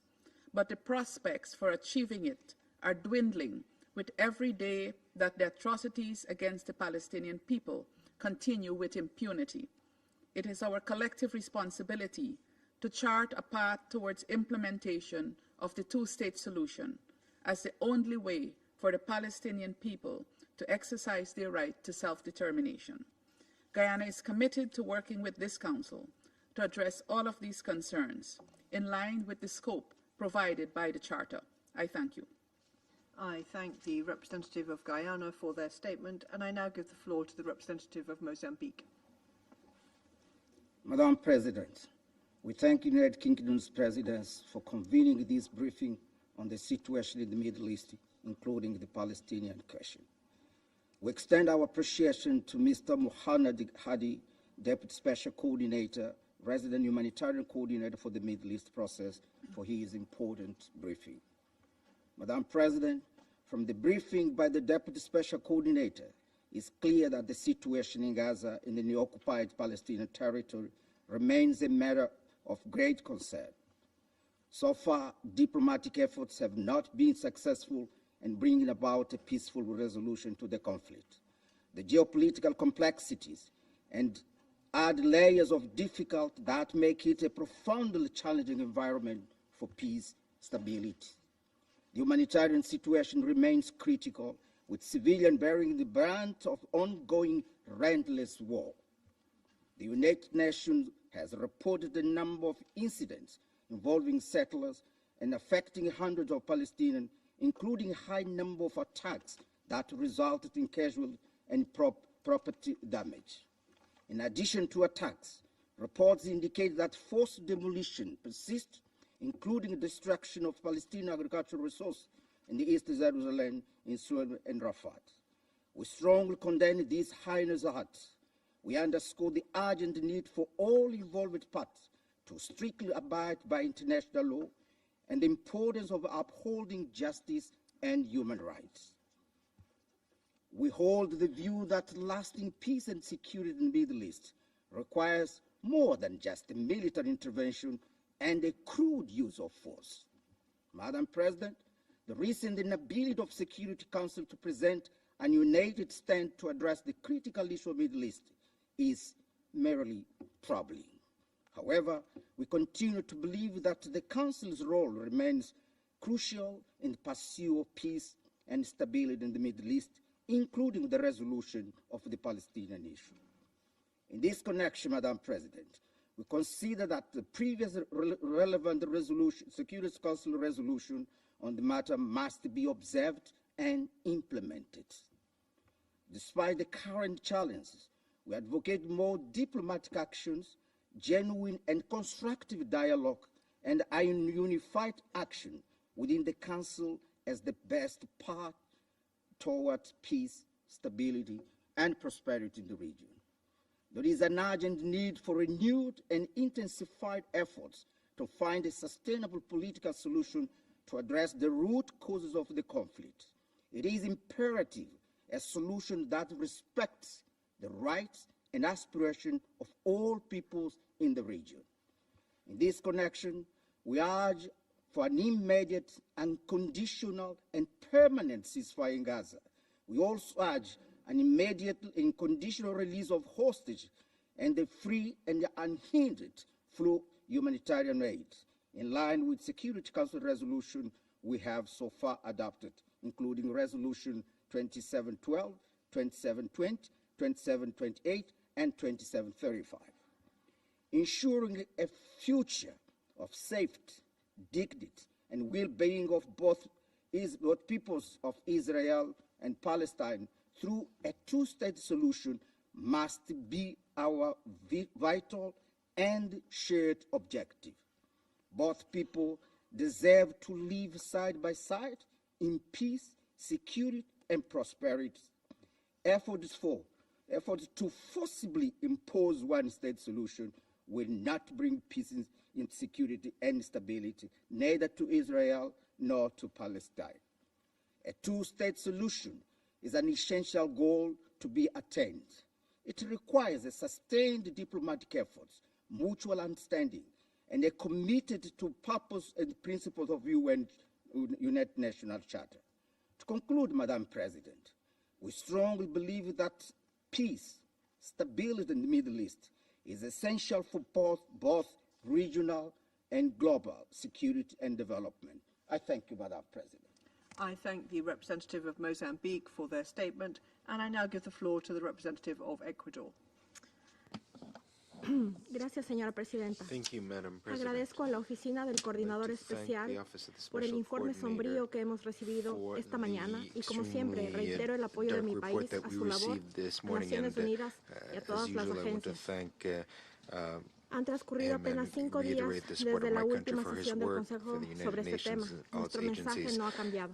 but the prospects for achieving it are dwindling with every day that the atrocities against the Palestinian people continue with impunity. It is our collective responsibility to chart a path towards implementation of the two-state solution as the only way for the Palestinian people to exercise their right to self-determination. Guyana is committed to working with this Council to address all of these concerns in line with the scope provided by the Charter. I thank you. I thank the representative of Guyana for their statement, and I now give the floor to the representative of Mozambique. Madam President, we thank the United Kingdom's President for convening this briefing on the situation in the Middle East, including the Palestinian question. We extend our appreciation to Mr. Muhanad Hadi, Deputy Special Coordinator, Resident Humanitarian Coordinator for the Middle East process, for his important briefing. Madam President, from the briefing by the Deputy Special Coordinator, it's clear that the situation in Gaza in the new occupied Palestinian territory remains a matter of great concern. So far, diplomatic efforts have not been successful in bringing about a peaceful resolution to the conflict. The geopolitical complexities and add layers of difficulty that make it a profoundly challenging environment for peace, stability. The humanitarian situation remains critical, with civilians bearing the brunt of ongoing relentless war. The United Nations has reported a number of incidents involving settlers and affecting hundreds of Palestinians, including a high number of attacks that resulted in casualties and property damage. In addition to attacks, reports indicate that forced demolition persists, including the destruction of Palestinian agricultural resources in the East Jerusalem, in Suez and Rafah. We strongly condemn these heinous acts. We underscore the urgent need for all involved parties to strictly abide by international law and the importance of upholding justice and human rights. We hold the view that lasting peace and security in the Middle East requires more than just a military intervention and a crude use of force. Madam President, the recent inability of Security Council to present a united stand to address the critical issue of the Middle East is merely troubling. However, we continue to believe that the Council's role remains crucial in the pursuit of peace and stability in the Middle East, including the resolution of the Palestinian issue. In this connection, Madam President, we consider that the previous relevant resolution, Security Council resolution on the matter must be observed and implemented. Despite the current challenges, we advocate more diplomatic actions, genuine and constructive dialogue, and a unified action within the Council as the best path towards peace, stability, and prosperity in the region. There is an urgent need for renewed and intensified efforts to find a sustainable political solution to address the root causes of the conflict. It is imperative a solution that respects the rights and aspirations of all peoples in the region. In this connection, we urge for an immediate, unconditional, and permanent ceasefire in Gaza. We also urge an immediate and conditional release of hostages and the free and unhindered flow of humanitarian aid, in line with Security Council resolution we have so far adopted, including Resolution 2712, 2720, 2728, and 2735. Ensuring a future of safety, dignity, and well-being of both peoples of Israel and Palestine through a two-state solution must be our vital and shared objective. Both people deserve to live side by side in peace, security, and prosperity. Efforts to forcibly impose one-state solution will not bring peace, security, and stability, neither to Israel nor to Palestine. A two-state solution is an essential goal to be attained. It requires a sustained diplomatic efforts, mutual understanding, and a committed to purpose and principles of United Nations Charter. To conclude, Madam President, we strongly believe that peace, stability in the Middle East is essential for both regional and global security and development. I thank you, Madam President. I thank the representative of Mozambique for their statement, and I now give the floor to the representative of Ecuador. Gracias, señora presidenta. Thank you, Madam President. Agradezco a la oficina del coordinador especial por el informe sombrío que hemos recibido esta mañana y, como siempre, reitero el apoyo de mi país a su labor, a Naciones Unidas y a todas las agencias. Han transcurrido apenas 5 días desde la última sesión del Consejo sobre este tema. Nuestro mensaje no ha cambiado.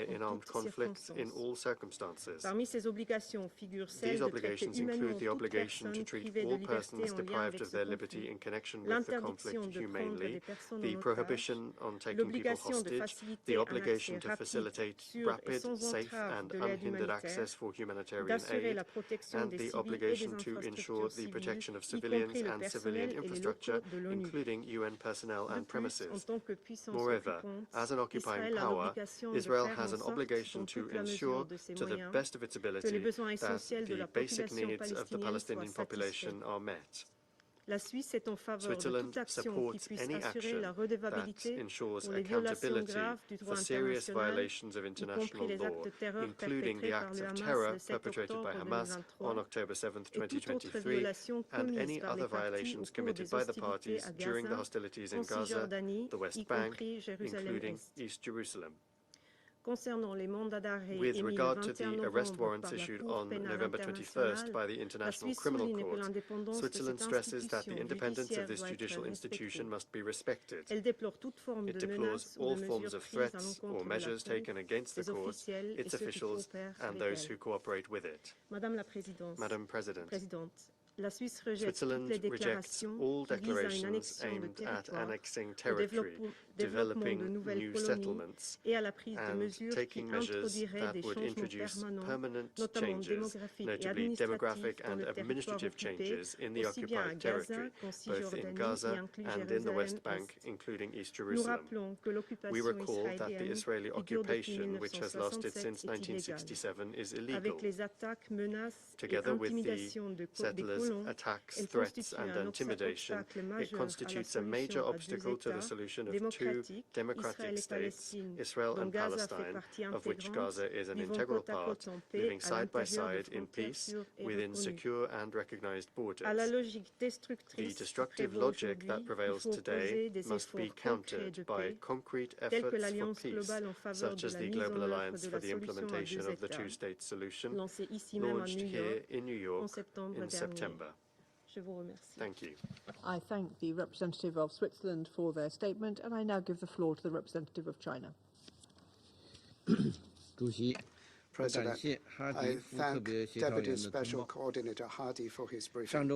in armed conflicts in all circumstances. Parmi ces obligations figurent celles These de traiter obligations humainement include the toute obligation personne to treat privée de all liberté persons en lien deprived avec of ce their conflit, liberty in connection with the l'interdiction conflict de prendre des humanely, personnes the en otage, prohibition on taking people l'obligation de hostage, faciliter the un obligation accès to rapide, facilitate sûr et rapid, sans safe entrave and de l'aide unhindered humanitaire, access for humanitarian d'assurer aid, la protection and des the civils et des obligation to ensure infrastructures the civiles, protection of y civilians compris le and civilian personnel et les infrastructure, locaux de l'ONU. including UN personnel De and plus, en premises. tant que puissance Moreover, occupante, as an occupying Israël a power, l'obligation de Israel faire has en an sorte, obligation dans to toute la ensure, mesure de ses to the moyens, best of its que les ability, besoins that essentiels de the la basic population needs of the palestinienne Palestinian soient satisfaits. population are met. La Suisse est en faveur de toute Switzerland action qui supports puisse any assurer action la that redevabilité ensures pour les violations accountability graves du droit for serious international, violations of y international compris les law, actes de terreur including the perpétrés par acts le of Hamas terror le 7 perpetrated by octobre Hamas 2023 on October 7, et toute autre 2023, violation and commise any par other les parties au violations cours committed des by the hostilités parties à during the Gaza, hostilities en in Gaza, Cisjordanie, the West y Bank, compris Jérusalem including Est. East Jerusalem. Concernant les mandats d'arrêt With émis le regard to 21 the arrest novembre warrants par la issued Cour on pénale November 21st internationale, by the la International Suisse Criminal souligne que Court, l'indépendance de Switzerland cette stresses that the institution independence of judiciaire this doit être judicial respectée. institution must be respected. Elle déplore toute forme It de deplores menaces ou all de forms mesures of prises à threats l'encontre or de la measures Cour, taken against the des court, officiels et its ceux qui officials, coopèrent and avec those elle. who cooperate with it. Madame la Présidente, Madam President, la Suisse rejette toutes Switzerland les rejects déclarations all qui visent à une declarations annexion de aimed at territoire, annexing au territory, développement de developing nouvelles new colonies settlements, et à la prise de and mesures qui taking measures introduiraient that des would changements introduce permanents, permanent notamment changes, démographiques et notably administratifs demographic dans and le territoire administrative occupé, changes in the aussi bien à occupied Gaza territory, qu'en both in Cisjordanie, y Gaza inclus and in the Jérusalem West Bank, Est. including East Nous Jerusalem. rappelons que We l'occupation recall that the israélienne, Israeli qui dure depuis occupation, which has lasted 1967, since est illégale. 1967, is illegal. Avec les attaques, menaces et Together with the intimidations des settlers' colons, attacks, elle threats, constitue and un intimidation, obstacle it majeur à la constitutes a major solution à deux obstacle to the États solution of two démocratiques, democratic Israël et states, Palestine, Israel dont and Gaza fait Palestine, partie of which intégrante, Gaza is an vivant integral côte à part, côte en paix living à side by l'intérieur de side in frontières peace sûres et within reconnues. secure and recognized borders. À la logique The destructrice qui destructive prévaut logic that aujourd'hui, il prevails faut today opposer des must be efforts concrets countered de by paix, concrete tels que efforts for l'Alliance peace, globale en faveur such de as la the mise en Global œuvre Alliance de for la the solution à implementation deux of the États, two-state solution, lancée ici même à launched New here York in New en York septembre in dernier. September. Je vous remercie. Thank you. I thank the representative of Switzerland for their statement, and I now give the floor to the representative of China. President, I thank Deputy Special Coordinator Hadi for his briefing.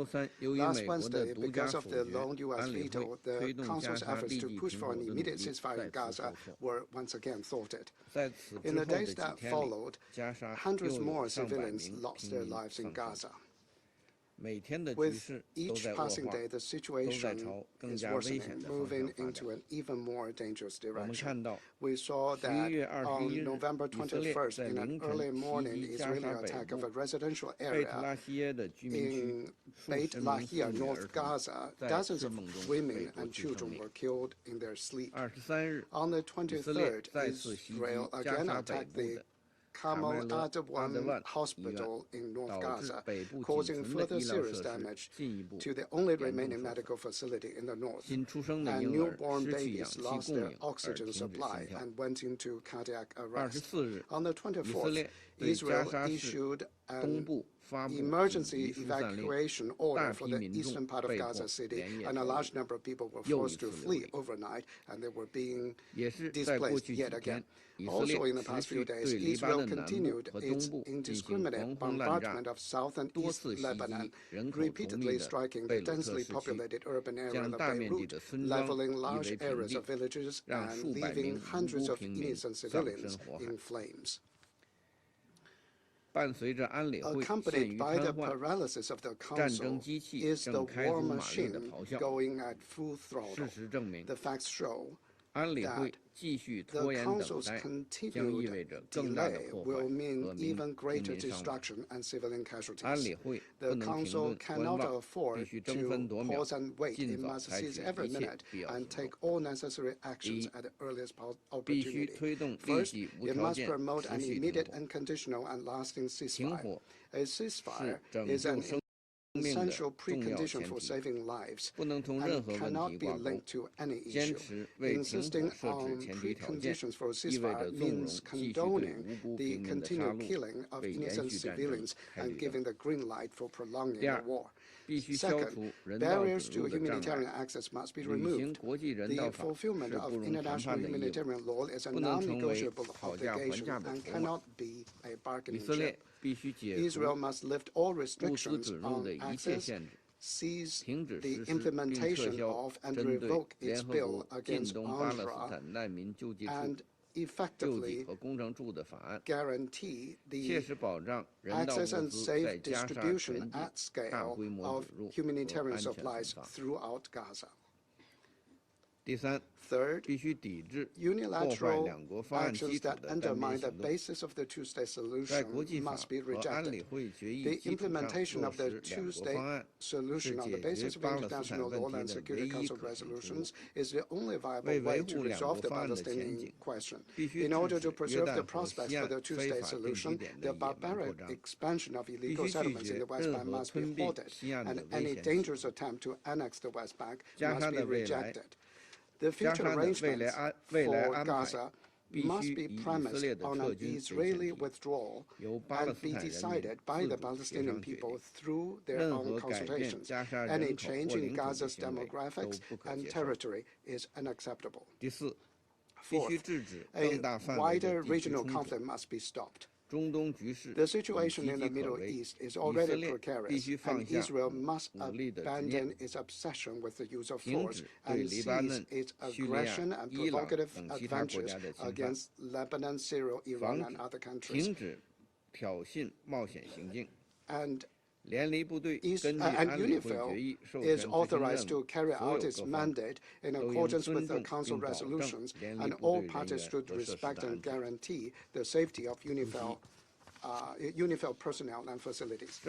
Last Wednesday, because of the lone U.S. veto, the Council's efforts to push for an immediate ceasefire in Gaza were once again thwarted. In the days that followed, hundreds more civilians lost their lives in Gaza. With each passing day, the situation is worsening, moving into an even more dangerous direction. We saw that on November 21st, in an early morning Israeli attack of a residential area in Beit Lahia, North Gaza, dozens of women and children were killed in their sleep. On the 23rd, Israel again attacked the Kamal Adwan Hospital in North Gaza, causing further serious damage to the only remaining medical facility in the north. And newborn babies lost their oxygen supply and went into cardiac arrest. On the 24th, Israel issued an emergency evacuation order for the eastern part of Gaza City, and a large number of people were forced to flee overnight, and they were being displaced yet again. Also, in the past few days, Israel continued its indiscriminate bombardment of south and east Lebanon, repeatedly striking the densely populated urban area of Beirut, leveling large areas of villages and leaving hundreds of innocent civilians in flames. Accompanied by the paralysis of the Council is the war machine going at full throttle. The facts show that the Council's continued delay will mean even greater destruction and civilian casualties. The Council cannot afford to pause and wait. It must seize every minute and take all necessary actions at the earliest opportunity. First, it must promote an immediate, unconditional, and lasting ceasefire. A ceasefire is an essential precondition for saving lives and cannot be linked to any issue. Insisting on preconditions for ceasefire means condoning the continued killing of innocent civilians and giving the green light for prolonging the war. Second, barriers to humanitarian access must be removed. The fulfillment of international humanitarian law is a non-negotiable obligation and cannot be a bargaining chip. Israel must lift all restrictions on access, cease the implementation of and revoke its bill against UNRWA, and effectively guarantee the access and safe distribution at scale of humanitarian supplies throughout Gaza. Third, unilateral actions that undermine the basis of the two-state solution must be rejected. The implementation of the two-state solution on the basis of international law and Security Council resolutions is the only viable way to resolve the Palestinian question. In order to preserve the prospects for the two-state solution, the barbaric expansion of illegal settlements in the West Bank must be halted, and any dangerous attempt to annex the West Bank must be rejected. The future arrangements for Gaza must be premised on an Israeli withdrawal and be decided by the Palestinian people through their own consultations. Any change in Gaza's demographics and territory is unacceptable. Fourth, a wider regional conflict must be stopped. The situation in the Middle East is already precarious, and Israel must abandon its obsession with the use of force and cease its aggression and provocative adventures against Lebanon, Syria, Iran, and other countries. And UNIFIL is authorized to carry out its mandate in accordance with the Council resolutions, and all parties should respect and guarantee the safety of UNIFIL personnel and facilities.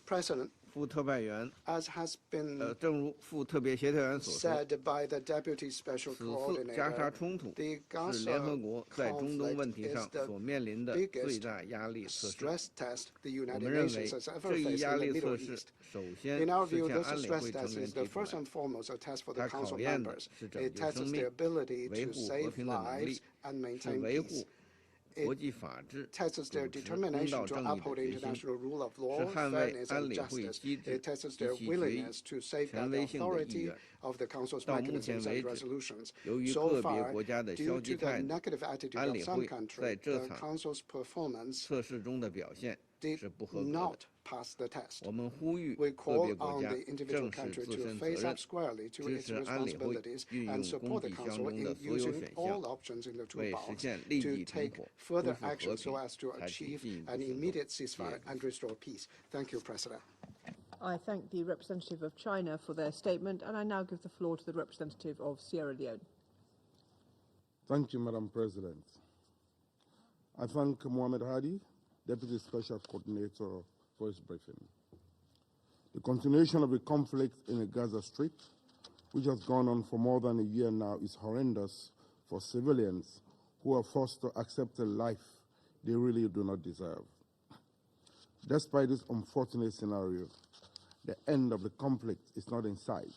President, as has been said by the Deputy Special Coordinator, the Gaza conflict is the biggest stress test the United Nations has ever faced in the Middle East. In our view, this stress test is the first and foremost a test for the Council members. It tests their ability to save lives and maintain peace. It tests their determination to uphold international rule of law, fairness, and justice. It tests their willingness to safeguard the authority of the Council's mechanisms and resolutions. So far, due to the negative attitude of some countries, the Council's performance did not pass the test. We call on the individual country to face up squarely to its responsibilities and support the Council in using all options in the toolbox to take further action so as to achieve an immediate ceasefire and restore peace. Thank you, President. I thank the representative of China for their statement, and I now give the floor to the representative of Sierra Leone. Thank you, Madam President. I thank Muhammad Hadi, Deputy Special Coordinator, for his briefing. The continuation of the conflict in the Gaza Strip, which has gone on for more than a year now, is horrendous for civilians who are forced to accept a life they really do not deserve. Despite this unfortunate scenario, the end of the conflict is not in sight,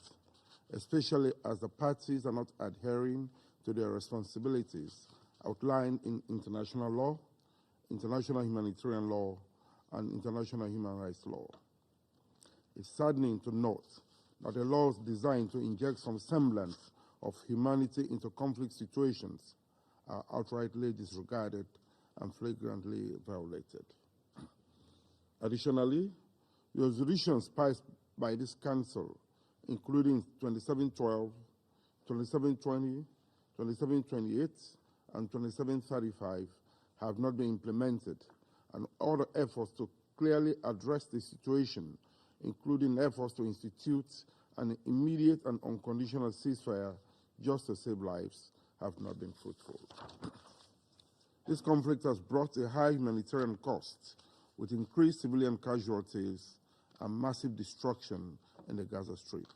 especially as the parties are not adhering to their responsibilities outlined in international law, international humanitarian law, and international human rights law. It's saddening to note that the laws designed to inject some semblance of humanity into conflict situations are outrightly disregarded and flagrantly violated. Additionally, the resolutions passed by this Council, including 2712, 2720, 2728, and 2735, have not been implemented, and other efforts to clearly address the situation, including efforts to institute an immediate and unconditional ceasefire just to save lives, have not been fruitful. This conflict has brought a high humanitarian cost, with increased civilian casualties and massive destruction in the Gaza Strip.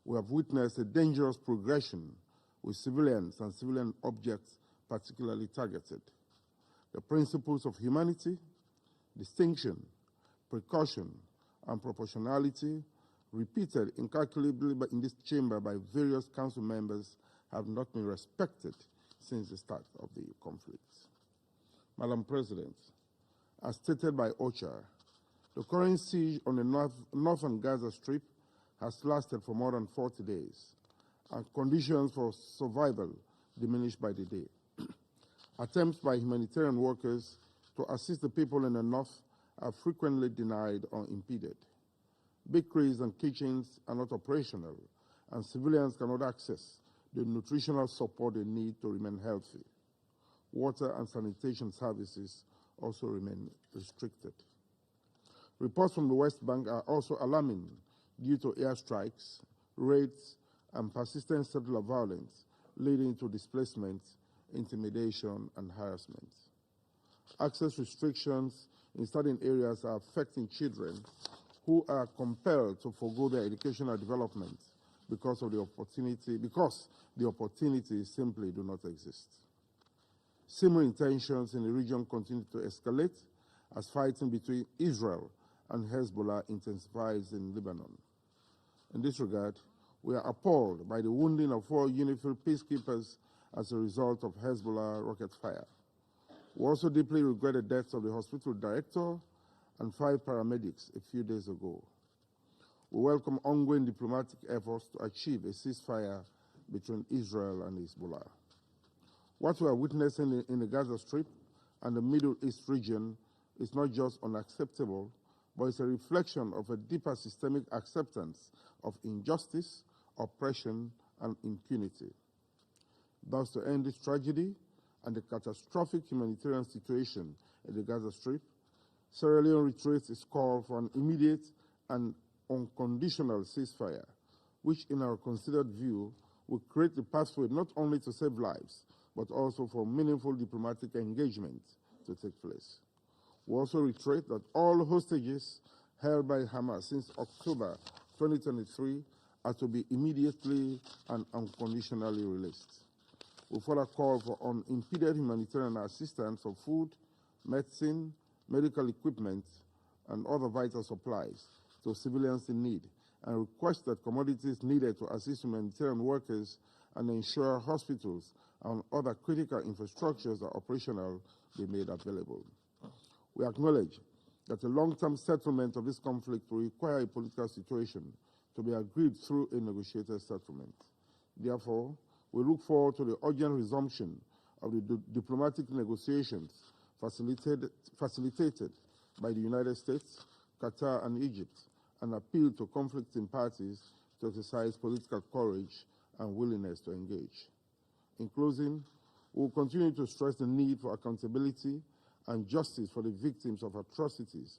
We have witnessed a dangerous progression with civilians and civilian objects particularly targeted. The principles of humanity, distinction, precaution, and proportionality, repeated incalculably in this chamber by various Council members, have not been respected since the start of the conflict. Madam President, as stated by OCHA, the current siege on the northern Gaza Strip has lasted for more than 40 days, and conditions for survival diminish by the day. Attempts by humanitarian workers to assist the people in the north are frequently denied or impeded. Bakeries and kitchens are not operational, and civilians cannot access the nutritional support they need to remain healthy. Water and sanitation services also remain restricted. Reports from the West Bank are also alarming due to airstrikes, raids, and persistent settler violence, leading to displacement, intimidation, and harassment. Access restrictions in certain areas are affecting children who are compelled to forego their educational development because the opportunities simply do not exist. Simmering tensions in the region continue to escalate as fighting between Israel and Hezbollah intensifies in Lebanon. In this regard, we are appalled by the wounding of 4 UNIFIL peacekeepers as a result of Hezbollah rocket fire. We also deeply regret the deaths of the hospital director and 5 paramedics a few days ago. We welcome ongoing diplomatic efforts to achieve a ceasefire between Israel and Hezbollah. What we are witnessing in the Gaza Strip and the Middle East region is not just unacceptable, but it's a reflection of a deeper systemic acceptance of injustice, oppression, and impunity. Thus, to end this tragedy and the catastrophic humanitarian situation in the Gaza Strip, Sierra Leone reiterates its call for an immediate and unconditional ceasefire, which, in our considered view, will create the pathway not only to save lives, but also for meaningful diplomatic engagement to take place. We also reiterate that all hostages held by Hamas since October 2023 are to be immediately and unconditionally released. We further call for unimpeded humanitarian assistance for food, medicine, medical equipment, and other vital supplies to civilians in need, and request that commodities needed to assist humanitarian workers and ensure hospitals and other critical infrastructures are operational be made available. We acknowledge that a long-term settlement of this conflict will require a political situation to be agreed through a negotiated settlement. Therefore, we look forward to the urgent resumption of the diplomatic negotiations facilitated by the United States, Qatar, and Egypt, and appeal to conflicting parties to exercise political courage and willingness to engage. In closing, we will continue to stress the need for accountability and justice for the victims of atrocities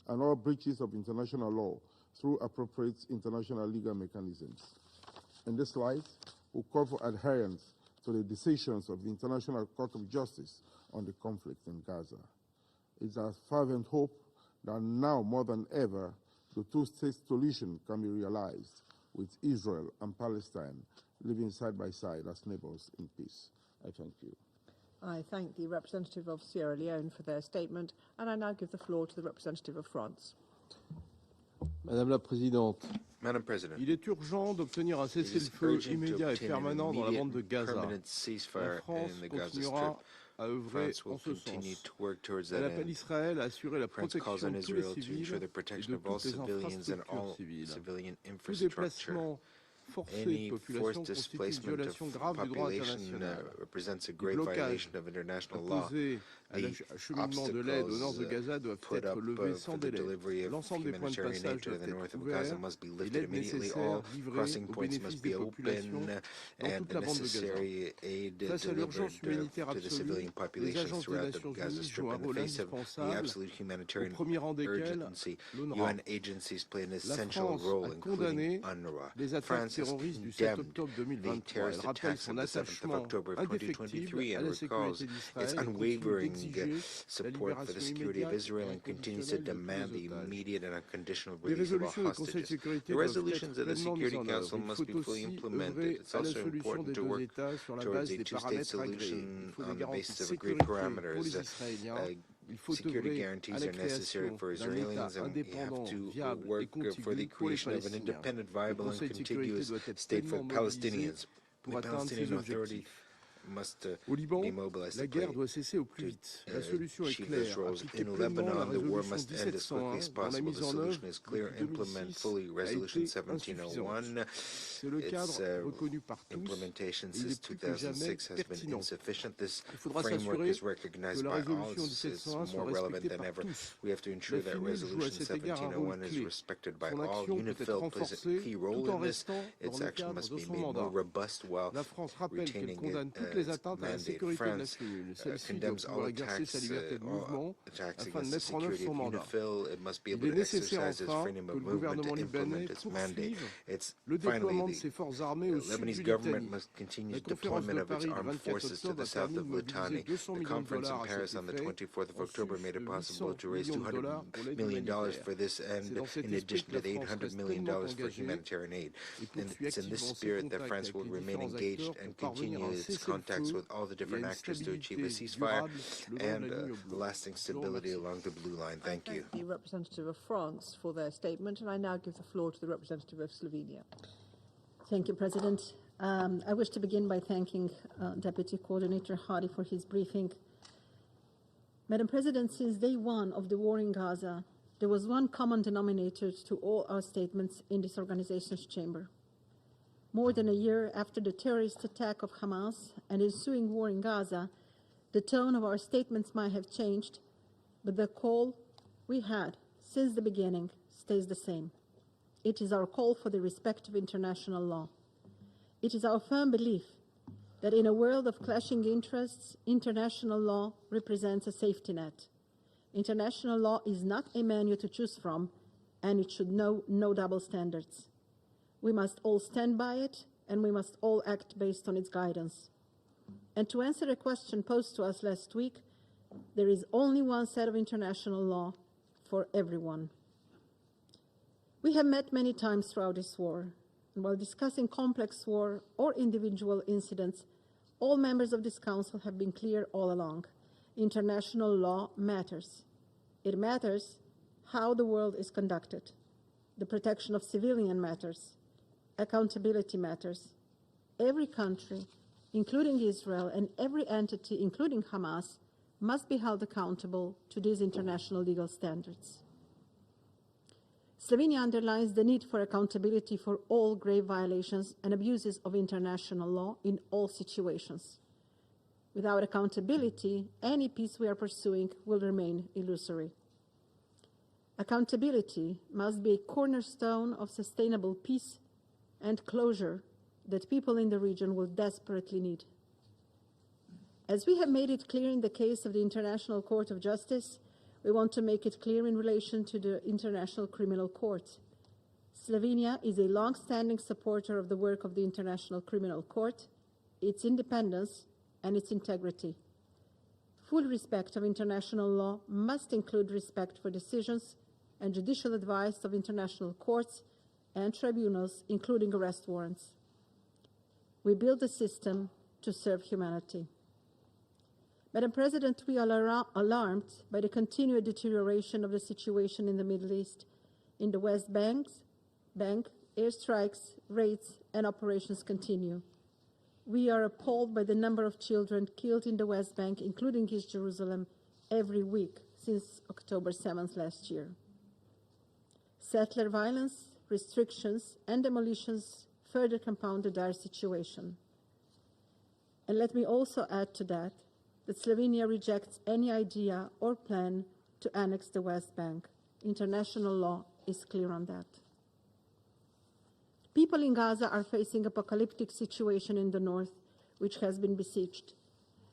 and all breaches of international law through appropriate international legal mechanisms. In this light, we call for adherence to the decisions of the International Court of Justice on the conflict in Gaza. It's our fervent hope that now more than ever, the two-state solution can be realized with Israel and Palestine living side by side as neighbors in peace. I thank you. I thank the representative of Sierra Leone for their statement, and I now give the floor to the representative of France. Madame la Présidente, Madam President, il est urgent d'obtenir un cessez-le-feu immédiat et permanent dans la bande de Gaza. La France continuera à œuvrer en ce sens. Elle appelle Israël à assurer la protection de tous les civils et de toutes les infrastructures civiles. Tout déplacement forcé de population constitue une violation grave du droit international. Les blocages opposés à l'acheminement de l'aide au nord de Gaza doivent être levés sans délai. L'ensemble des points de passage doivent être ouverts et l'aide nécessaire livrée au bénéfice des populations dans toute la bande de Gaza. Face à l'urgence humanitaire absolue, les agences des Nations Unies jouent un rôle indispensable, au premier rang desquels l'UNRWA. La France a condamné les attaques terroristes du 7 octobre 2023. Elle rappelle son attachement indéfectible à la sécurité d'Israël et continue d'exiger la libération immédiate et inconditionnelle des otages. Les résolutions du Conseil de sécurité doivent être pleinement mises en œuvre. Il faut aussi œuvrer à la solution des deux États sur la base des paramètres agréés. Il faut des garanties de sécurité pour les Israéliens. Il faut œuvrer à la création d'un État indépendant, viable et contigu pour les Palestiniens. Le Conseil de sécurité doit être pleinement mobilisé pour atteindre ces objectifs. Au Liban, la guerre doit cesser au plus vite. La solution est claire. Appliquer pleinement la résolution 1701 dont la mise en œuvre depuis 2006 a été insuffisante. C'est le cadre reconnu par tous. Il est plus que jamais pertinent. Il faudra s'assurer que la résolution 1701 soit respectée par tous. La FINUS joue à cet égard un rôle clé. Son action peut être renforcée tout en restant dans le cadre de son mandat. La France rappelle qu'elle condamne toutes toutes les atteintes à la sécurité de la France cellule. Celle-ci doit condemns pouvoir all exercer sa liberté de mouvement attacks afin de against the mettre en œuvre security son of mandat. UNIFIL. It must be Il able est to nécessaire exercise its enfin freedom que of le movement gouvernement to libanais implement its mandate. poursuive It's le déploiement finally de ses forces armées au sud Lebanese du government Litanie. must continue La the conférence deployment de of its Paris du armed 24 forces to octobre the a south permis de of mobiliser Litani. 200 The millions de conference dollars in à Paris cet on the effet, 24th of en October sus made de it possible 800 to raise millions de $200 dollars pour l'aide million humanitaire. for this C'est end, dans cet in esprit addition que to la the France $800 reste million pleinement for engagée humanitarian aid. et And poursuit it's in this activement ses spirit that contacts France avec will les remain différents engaged acteurs and pour parvenir continue à un its contacts cessez-le-feu with all the et à different une actors to achieve a stabilité ceasefire durable le long de and la ligne bleue. lasting stability along the blue line. Thank you. The representative of France for their statement, and I now give the floor to the representative of Slovenia. Thank you, President. I wish to begin by thanking Deputy Coordinator Hadi for his briefing. Madam President, since day one of the war in Gaza, there was one common denominator to all our statements in this organization's chamber. More than a year after the terrorist attack of Hamas and ensuing war in Gaza, the tone of our statements might have changed, but the call we had since the beginning stays the same. It is our call for the respect of international law. It is our firm belief that in a world of clashing interests, international law represents a safety net. International law is not a menu to choose from, and it should know no double standards. We must all stand by it, and we must all act based on its guidance. And to answer a question posed to us last week, there is only one set of international law for everyone. We have met many times throughout this war, and while discussing complex war or individual incidents, all members of this Council have been clear all along. International law matters. It matters how the world is conducted. The protection of civilians matters. Accountability matters. Every country, including Israel, and every entity, including Hamas, must be held accountable to these international legal standards. Slovenia underlines the need for accountability for all grave violations and abuses of international law in all situations. Without accountability, any peace we are pursuing will remain illusory. Accountability must be a cornerstone of sustainable peace and closure that people in the region will desperately need. As we have made it clear in the case of the International Court of Justice, we want to make it clear in relation to the International Criminal Court. Slovenia is a long-standing supporter of the work of the International Criminal Court, its independence, and its integrity. Full respect of international law must include respect for decisions and judicial advice of international courts and tribunals, including arrest warrants. We build a system to serve humanity. Madam President, we are alarmed by the continued deterioration of the situation in the Middle East. In the West Bank, airstrikes, raids, and operations continue. We are appalled by the number of children killed in the West Bank, including East Jerusalem, every week since October 7th last year. Settler violence, restrictions, and demolitions further compound the dire situation. And let me also add to that Slovenia rejects any idea or plan to annex the West Bank. International law is clear on that. People in Gaza are facing an apocalyptic situation in the north, which has been besieged.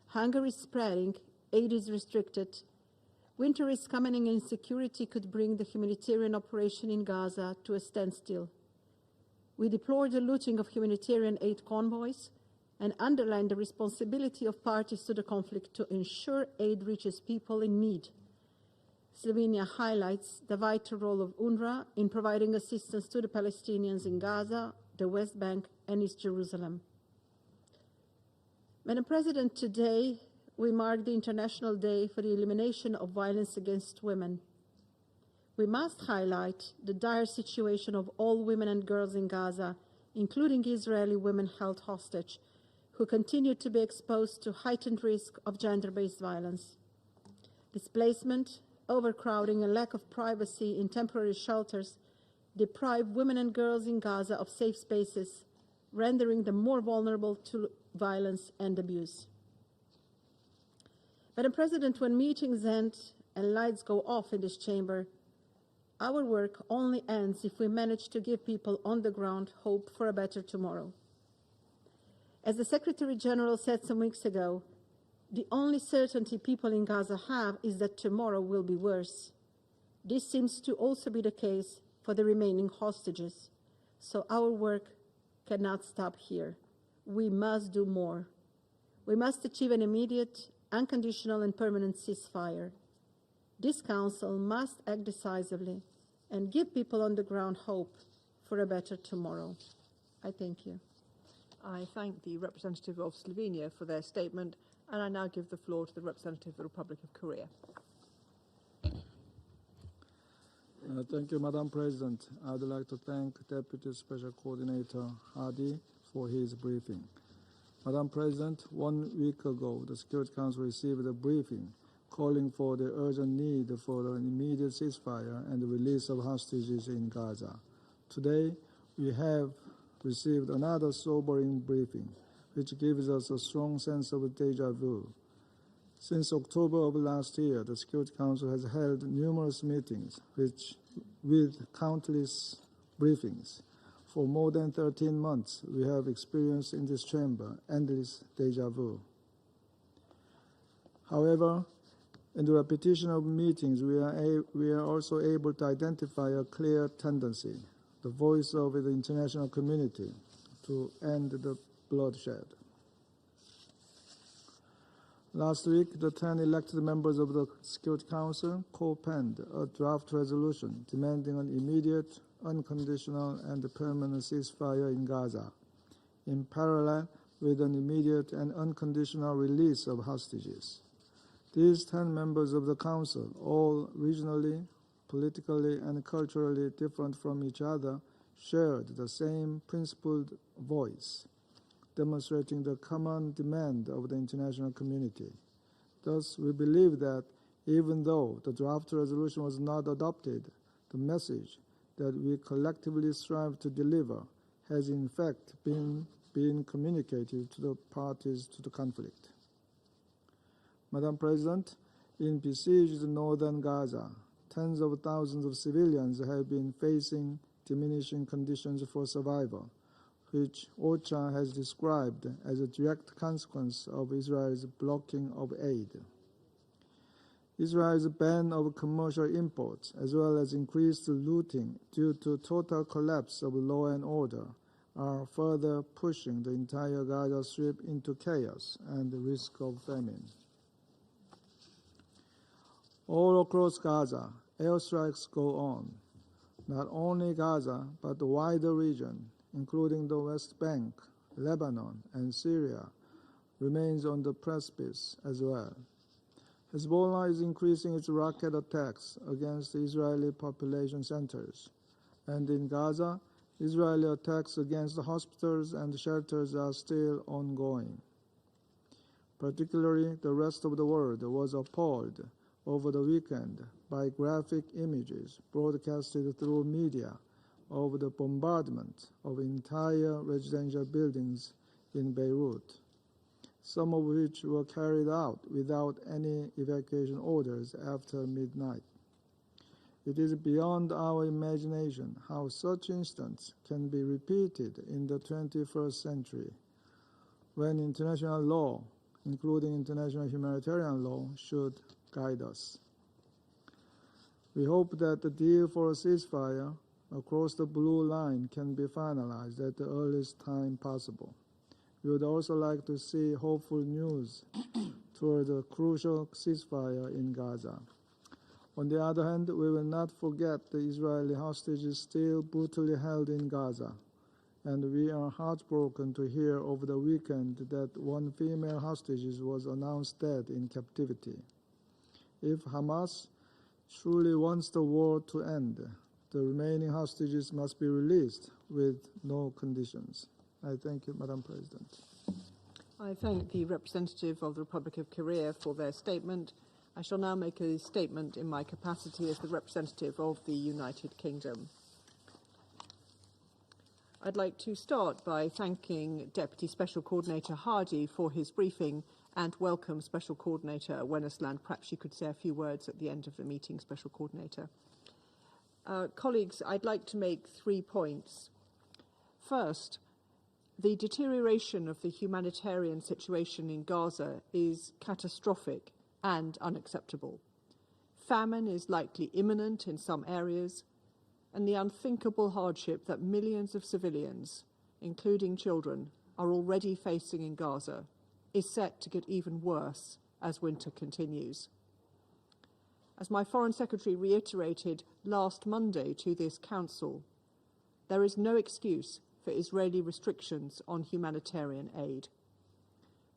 Hunger is spreading, aid is restricted. Winter is coming and insecurity could bring the humanitarian operation in Gaza to a standstill. We deplore the looting of humanitarian aid convoys and underline the responsibility of parties to the conflict to ensure aid reaches people in need. Slovenia highlights the vital role of UNRWA in providing assistance to the Palestinians in Gaza, the West Bank, and East Jerusalem. Madam President, today we mark the International Day for the Elimination of Violence Against Women. We must highlight the dire situation of all women and girls in Gaza, including Israeli women held hostage, who continue to be exposed to heightened risk of gender-based violence. Displacement, overcrowding, and lack of privacy in temporary shelters deprive women and girls in Gaza of safe spaces, rendering them more vulnerable to violence and abuse. Madam President, when meetings end and lights go off in this chamber, our work only ends if we manage to give people on the ground hope for a better tomorrow. As the Secretary General said some weeks ago, the only certainty people in Gaza have is that tomorrow will be worse. This seems to also be the case for the remaining hostages. So our work cannot stop here. We must do more. We must achieve an immediate, unconditional, and permanent ceasefire. This Council must act decisively and give people on the ground hope for a better tomorrow. I thank you. I thank the representative of Slovenia for their statement, and I now give the floor to the representative of the Republic of Korea. Thank you, Madam President. I would like to thank Deputy Special Coordinator Hadi for his briefing. Madam President, 1 week ago, the Security Council received a briefing calling for the urgent need for an immediate ceasefire and the release of hostages in Gaza. Today, we have received another sobering briefing, which gives us a strong sense of déjà vu. Since October of last year, the Security Council has held numerous meetings with countless briefings. For more than 13 months, we have experienced in this chamber endless déjà vu. However, in the repetition of meetings, we are also able to identify a clear tendency, the voice of the international community, to end the bloodshed. Last week, the 10 elected members of the Security Council co-penned a draft resolution demanding an immediate, unconditional, and permanent ceasefire in Gaza, in parallel with an immediate and unconditional release of hostages. These 10 members of the Council, all regionally, politically, and culturally different from each other, shared the same principled voice, demonstrating the common demand of the international community. Thus, we believe that even though the draft resolution was not adopted, the message that we collectively strive to deliver has in fact been communicated to the parties to the conflict. Madam President, in besieged northern Gaza, tens of thousands of civilians have been facing diminishing conditions for survival, which OCHA has described as a direct consequence of Israel's blocking of aid. Israel's ban of commercial imports, as well as increased looting due to total collapse of law and order, are further pushing the entire Gaza Strip into chaos and the risk of famine. All across Gaza, airstrikes go on. Not only Gaza, but the wider region, including the West Bank, Lebanon, and Syria, remains on the precipice as well. Hezbollah is increasing its rocket attacks against Israeli population centers. And in Gaza, Israeli attacks against the hospitals and shelters are still ongoing. Particularly, the rest of the world was appalled over the weekend by graphic images broadcasted through media of the bombardment of entire residential buildings in Beirut, some of which were carried out without any evacuation orders after midnight. It is beyond our imagination how such incidents can be repeated in the 21st century, when international law, including international humanitarian law, should guide us. We hope that the deal for a ceasefire across the blue line can be finalized at the earliest time possible. We would also like to see hopeful news toward a crucial ceasefire in Gaza. On the other hand, we will not forget the Israeli hostages still brutally held in Gaza, and we are heartbroken to hear over the weekend that one female hostage was announced dead in captivity. If Hamas truly wants the war to end, the remaining hostages must be released with no conditions. I thank you, Madam President. I thank the representative of the Republic of Korea for their statement. I shall now make a statement in my capacity as the representative of the United Kingdom. I'd like to start by thanking Deputy Special Coordinator Hadi for his briefing and welcome Special Coordinator Wennesland. Perhaps you could say a few words at the end of the meeting, Special Coordinator. Colleagues, I'd like to make 3 points. First, The deterioration of the humanitarian situation in Gaza is catastrophic and unacceptable. Famine is likely imminent in some areas, and the unthinkable hardship that millions of civilians, including children, are already facing in Gaza is set to get even worse as winter continues. As my Foreign Secretary reiterated last Monday to this Council, there is no excuse for Israeli restrictions on humanitarian aid.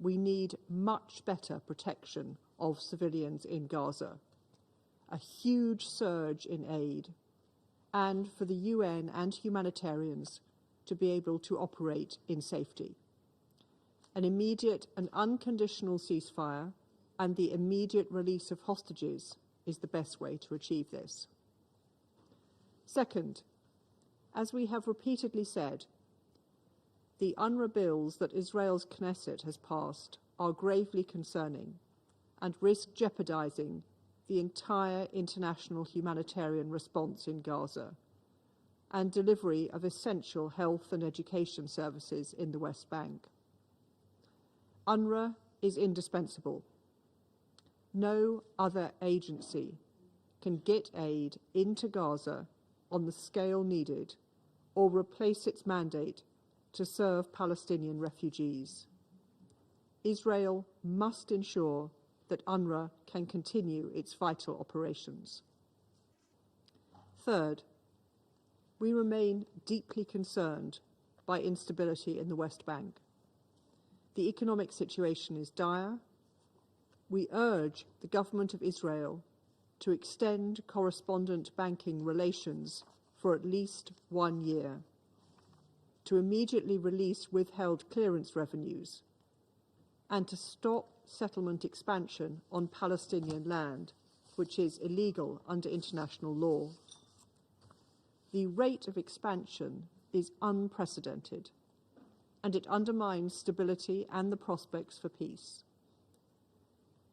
We need much better protection of civilians in Gaza, a huge surge in aid, and for the UN and humanitarians to be able to operate in safety. An immediate and unconditional ceasefire and the immediate release of hostages is the best way to achieve this. Second, as we have repeatedly said, the UNRWA bills that Israel's Knesset has passed are gravely concerning and risk jeopardizing the entire international humanitarian response in Gaza and delivery of essential health and education services in the West Bank. UNRWA is indispensable. No other agency can get aid into Gaza on the scale needed or replace its mandate to serve Palestinian refugees. Israel must ensure that UNRWA can continue its vital operations. Third, we remain deeply concerned by instability in the West Bank. The economic situation is dire. We urge the government of Israel to extend correspondent banking relations for at least 1 year, to immediately release withheld clearance revenues, and to stop settlement expansion on Palestinian land, which is illegal under international law. The rate of expansion is unprecedented, and it undermines stability and the prospects for peace.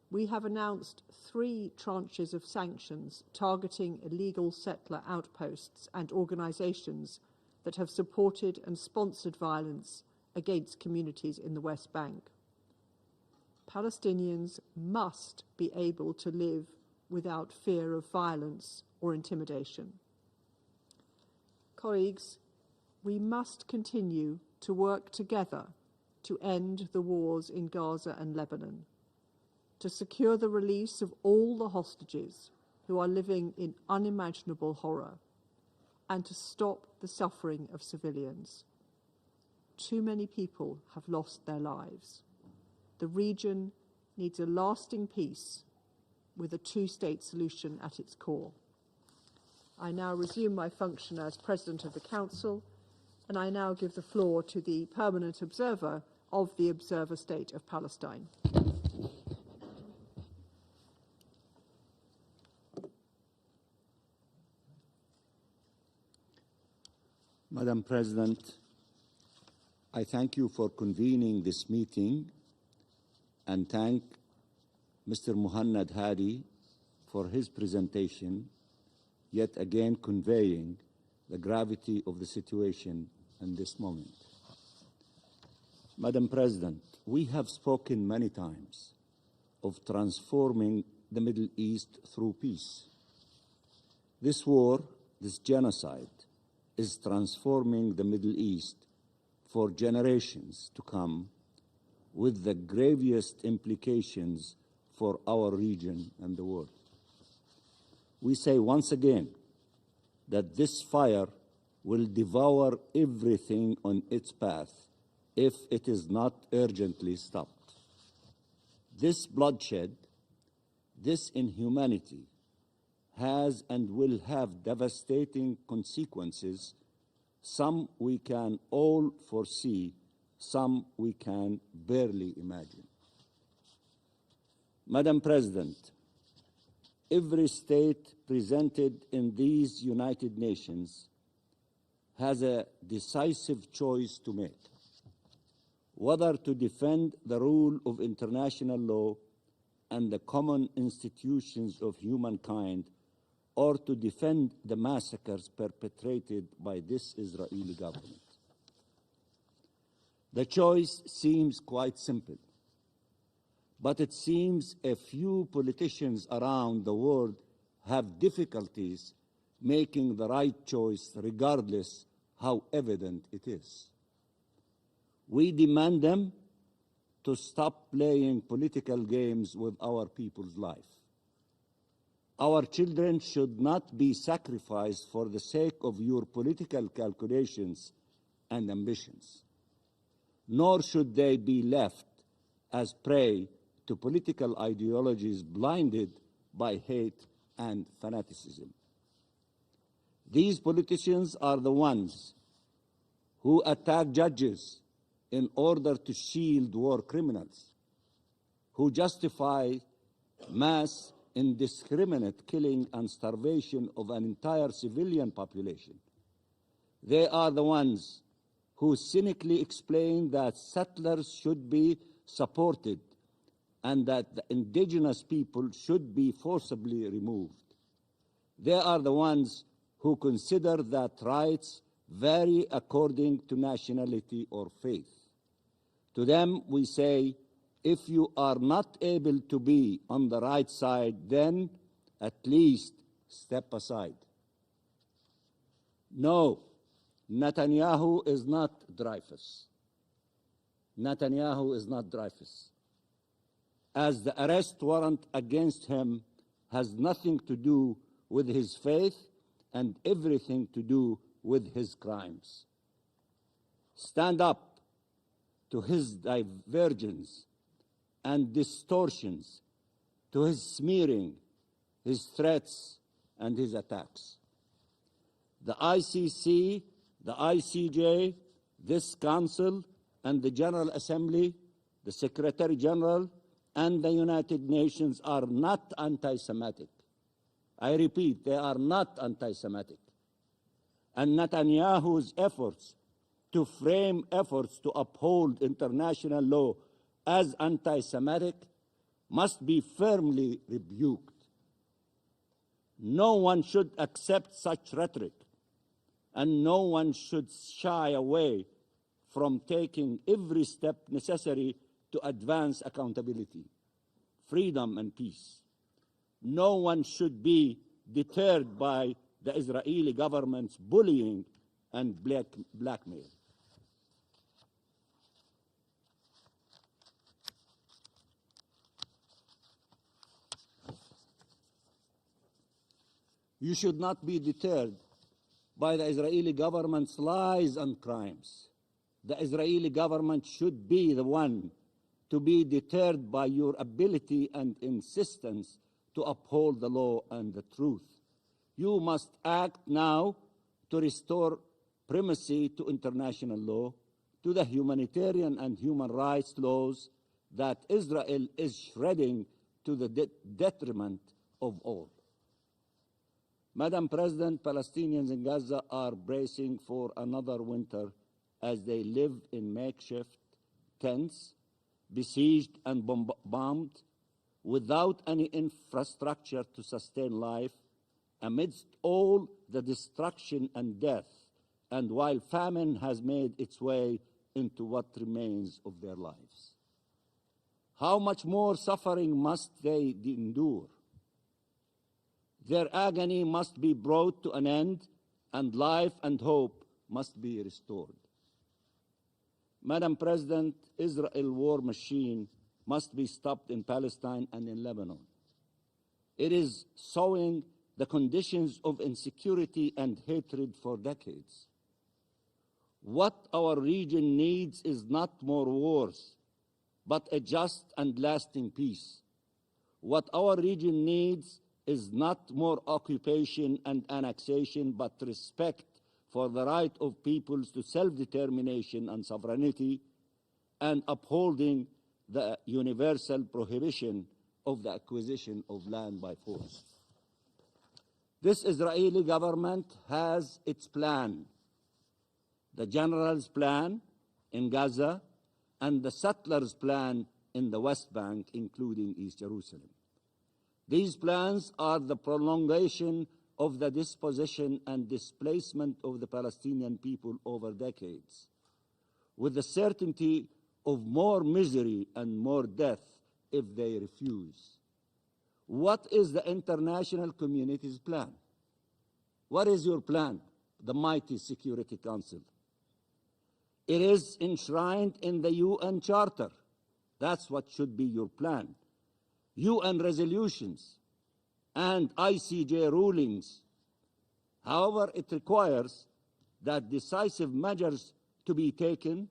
We have announced 3 tranches of sanctions targeting illegal settler outposts and organizations that have supported and sponsored violence against communities in the West Bank. Palestinians must be able to live without fear of violence or intimidation. Colleagues, we must continue to work together to end the wars in Gaza and Lebanon, to secure the release of all the hostages who are living in unimaginable horror, and to stop the suffering of civilians. Too many people have lost their lives. The region needs a lasting peace with a 2-state solution at its core. I now resume my function as President of the Council, and I now give the floor to the permanent observer of the Observer State of Palestine. Madam President, I thank you for convening this meeting and thank Mr. Muhanad Hadi for his presentation, yet again conveying the gravity of the situation in this moment. Madam President, we have spoken many times of transforming the Middle East through peace. This war, this genocide, is transforming the Middle East for generations to come, with the gravest implications for our region and the world. We say once again that this fire will devour everything on its path if it is not urgently stopped. This bloodshed, this inhumanity, has and will have devastating consequences. Some we can all foresee, some we can barely imagine. Madam President, every state presented in these United Nations has a decisive choice to make, whether to defend the rule of international law and the common institutions of humankind, or to defend the massacres perpetrated by this Israeli government. The choice seems quite simple, but it seems a few politicians around the world have difficulties making the right choice regardless how evident it is. We demand them to stop playing political games with our people's life. Our children should not be sacrificed for the sake of your political calculations and ambitions, nor should they be left as prey to political ideologies blinded by hate and fanaticism. These politicians are the ones who attack judges in order to shield war criminals, who justify mass indiscriminate killing and starvation of an entire civilian population. They are the ones who cynically explain that settlers should be supported and that the indigenous people should be forcibly removed. They are the ones who consider that rights vary according to nationality or faith. To them we say, if you are not able to be on the right side, then at least step aside. No, Netanyahu is not Dreyfus. Netanyahu is not Dreyfus, as the arrest warrant against him has nothing to do with his faith and everything to do with his crimes. Stand up to his divergence and distortions, to his smearing, his threats, and his attacks. The ICC, the ICJ, this Council, and the General Assembly, the Secretary General, and the United Nations are not anti-Semitic. I repeat, they are not anti-Semitic. And Netanyahu's efforts to frame efforts to uphold international law as anti-Semitic must be firmly rebuked. No one should accept such rhetoric, and no one should shy away from taking every step necessary to advance accountability, freedom, and peace. No one should be deterred by the Israeli government's bullying and blackmail. You should not be deterred by the Israeli government's lies and crimes. The Israeli government should be the one to be deterred by your ability and insistence to uphold the law and the truth. You must act now to restore primacy to international law, to the humanitarian and human rights laws that Israel is shredding to the detriment of all. Madam President, Palestinians in Gaza are bracing for another winter as they live in makeshift tents, besieged and bombed, without any infrastructure to sustain life, amidst all the destruction and death, and while famine has made its way into what remains of their lives. How much more suffering must they endure? Their agony must be brought to an end, and life and hope must be restored. Madam President, Israel's war machine must be stopped in Palestine and in Lebanon. It is sowing the conditions of insecurity and hatred for decades. What our region needs is not more wars, but a just and lasting peace. What our region needs is not more occupation and annexation, but respect for the right of peoples to self-determination and sovereignty, and upholding the universal prohibition of the acquisition of land by force. This Israeli government has its plan, the general's plan in Gaza and the settlers' plan in the West Bank, including East Jerusalem. These plans are the prolongation of the dispossession and displacement of the Palestinian people over decades. with the certainty of more misery and more death if they refuse. What is the international community's plan? What is your plan, the mighty Security Council? It is enshrined in the UN Charter. That's what should be your plan. UN resolutions and ICJ rulings. However, it requires that decisive measures to be taken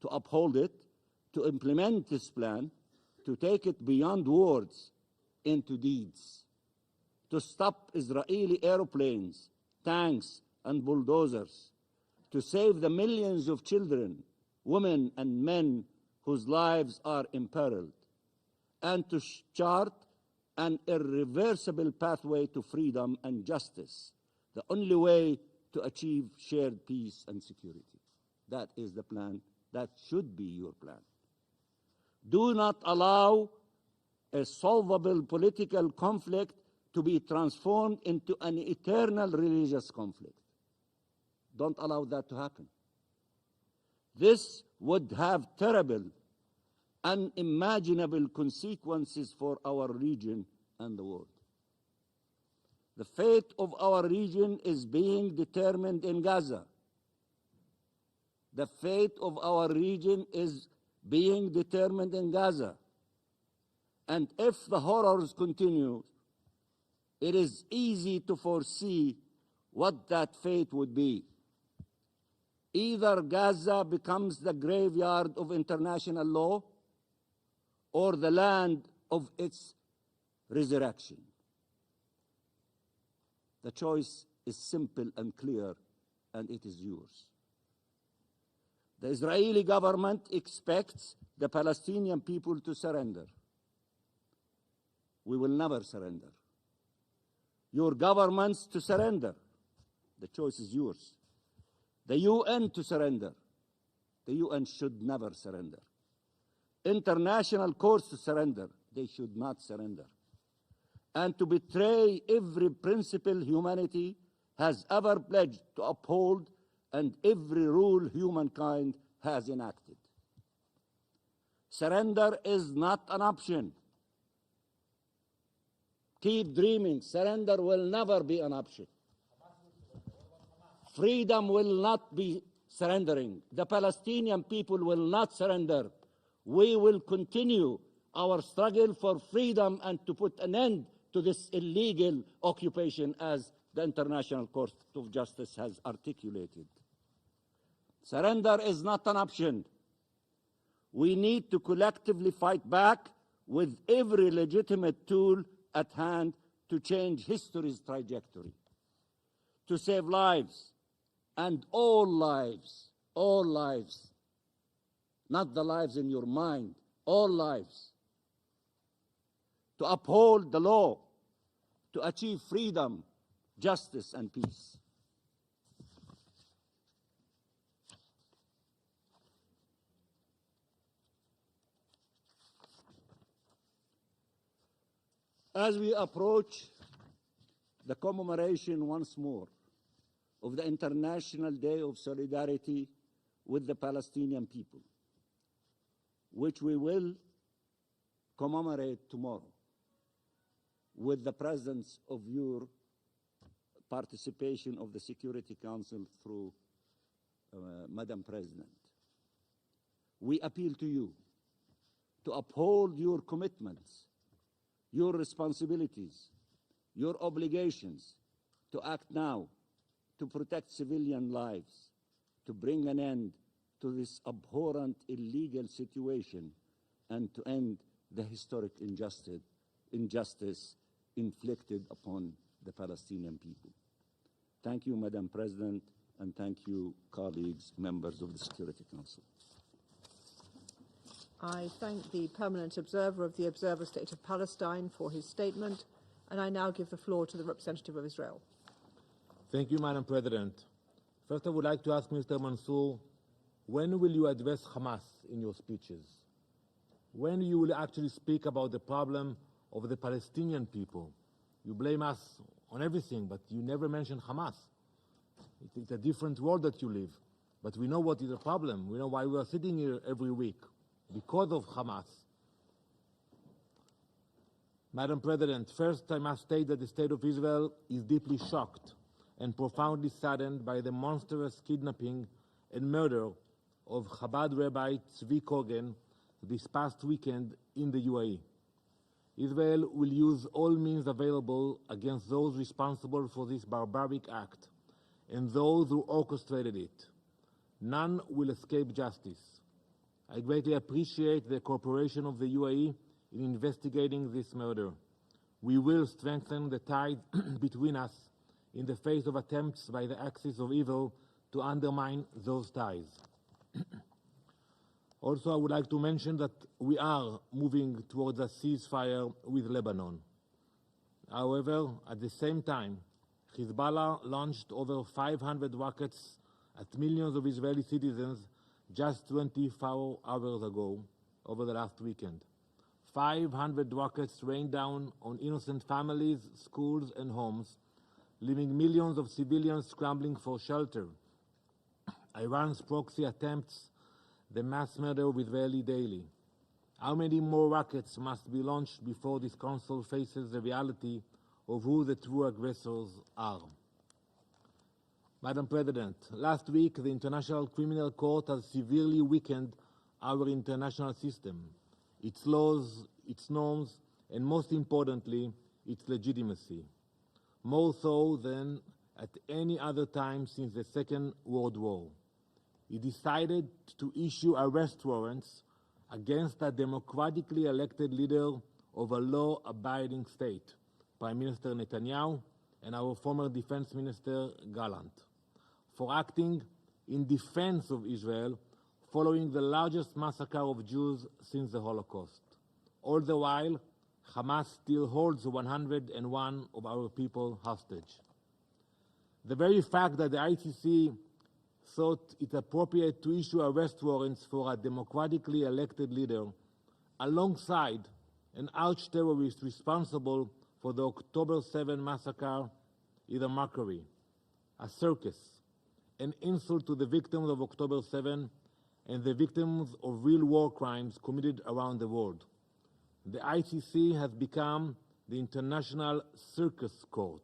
to uphold it, to implement this plan, to take it beyond words into deeds, to stop Israeli airplanes, tanks, and bulldozers, to save the millions of children, women, and men whose lives are imperiled, and to chart an irreversible pathway to freedom and justice, the only way to achieve shared peace and security. That is the plan. That should be your plan. Do not allow a solvable political conflict to be transformed into an eternal religious conflict. Don't allow that to happen. This would have terrible, unimaginable consequences for our region and the world. The fate of our region is being determined in Gaza. The fate of our region is being determined in Gaza. And if the horrors continue, it is easy to foresee what that fate would be. Either Gaza becomes the graveyard of international law or the land of its resurrection. The choice is simple and clear, and it is yours. The Israeli government expects the Palestinian people to surrender. We will never surrender. Your governments to surrender. The choice is yours. The UN to surrender. The UN should never surrender. International courts to surrender. They should not surrender. And to betray every principle humanity has ever pledged to uphold and every rule humankind has enacted. Surrender is not an option. Keep dreaming. Surrender will never be an option. Freedom will not be surrendering. The Palestinian people will not surrender. We will continue our struggle for freedom and to put an end to this illegal occupation as the International Court of Justice has articulated. Surrender is not an option. We need to collectively fight back with every legitimate tool at hand to change history's trajectory, to save lives, and all lives, not the lives in your mind, all lives, to uphold the law, to achieve freedom, justice, and peace. As we approach the commemoration once more of the International Day of Solidarity with the Palestinian people, which we will commemorate tomorrow with the presence of your participation of the Security Council through Madam President. We appeal to you to uphold your commitments, your responsibilities, your obligations to act now to protect civilian lives, to bring an end to this abhorrent illegal situation, and to end the historic injustice inflicted upon the Palestinian people. Thank you, Madam President, and thank you, colleagues, members of the Security Council. I thank the Permanent Observer of the Observer State of Palestine for his statement, and I now give the floor to the representative of Israel. Thank you, Madam President. First, I would like to ask Mr. Mansour, when will you address Hamas in your speeches? When you will actually speak about the problem of the Palestinian people? You blame us on everything, but you never mention Hamas. It's a different world that you live. But we know what is the problem. We know why we are sitting here every week, because of Hamas. Madam President, first I must state that the State of Israel is deeply shocked and profoundly saddened by the monstrous kidnapping and murder of Chabad Rabbi Tzvi Kogen this past weekend in the UAE. Israel will use all means available against those responsible for this barbaric act and those who orchestrated it. None will escape justice. I greatly appreciate the cooperation of the UAE in investigating this murder. We will strengthen the ties between us in the face of attempts by the axis of evil to undermine those ties. Also, I would like to mention that we are moving towards a ceasefire with Lebanon. However, at the same time, Hezbollah launched over 500 rockets at millions of Israeli citizens just 24 hours ago, over the last weekend. 500 rockets rained down on innocent families, schools, and homes, leaving millions of civilians scrambling for shelter. Iran's proxy attempts the mass murder of Israeli daily. How many more rockets must be launched before this council faces the reality of who the true aggressors are? Madam President, last week the International Criminal Court has severely weakened our international system, its laws, its norms, and most importantly, its legitimacy, more so than at any other time since the Second World War. It decided to issue arrest warrants against a democratically elected leader of a law-abiding state, Prime Minister Netanyahu and our former Defense Minister Gallant, for acting in defense of Israel following the largest massacre of Jews since the Holocaust. All the while, Hamas still holds 101 of our people hostage. The very fact that the ICC thought it appropriate to issue arrest warrants for a democratically elected leader alongside an arch-terrorist responsible for the October 7 massacre is a mockery, a circus, an insult to the victims of October 7 and the victims of real war crimes committed around the world. The ICC has become the International Circus Court.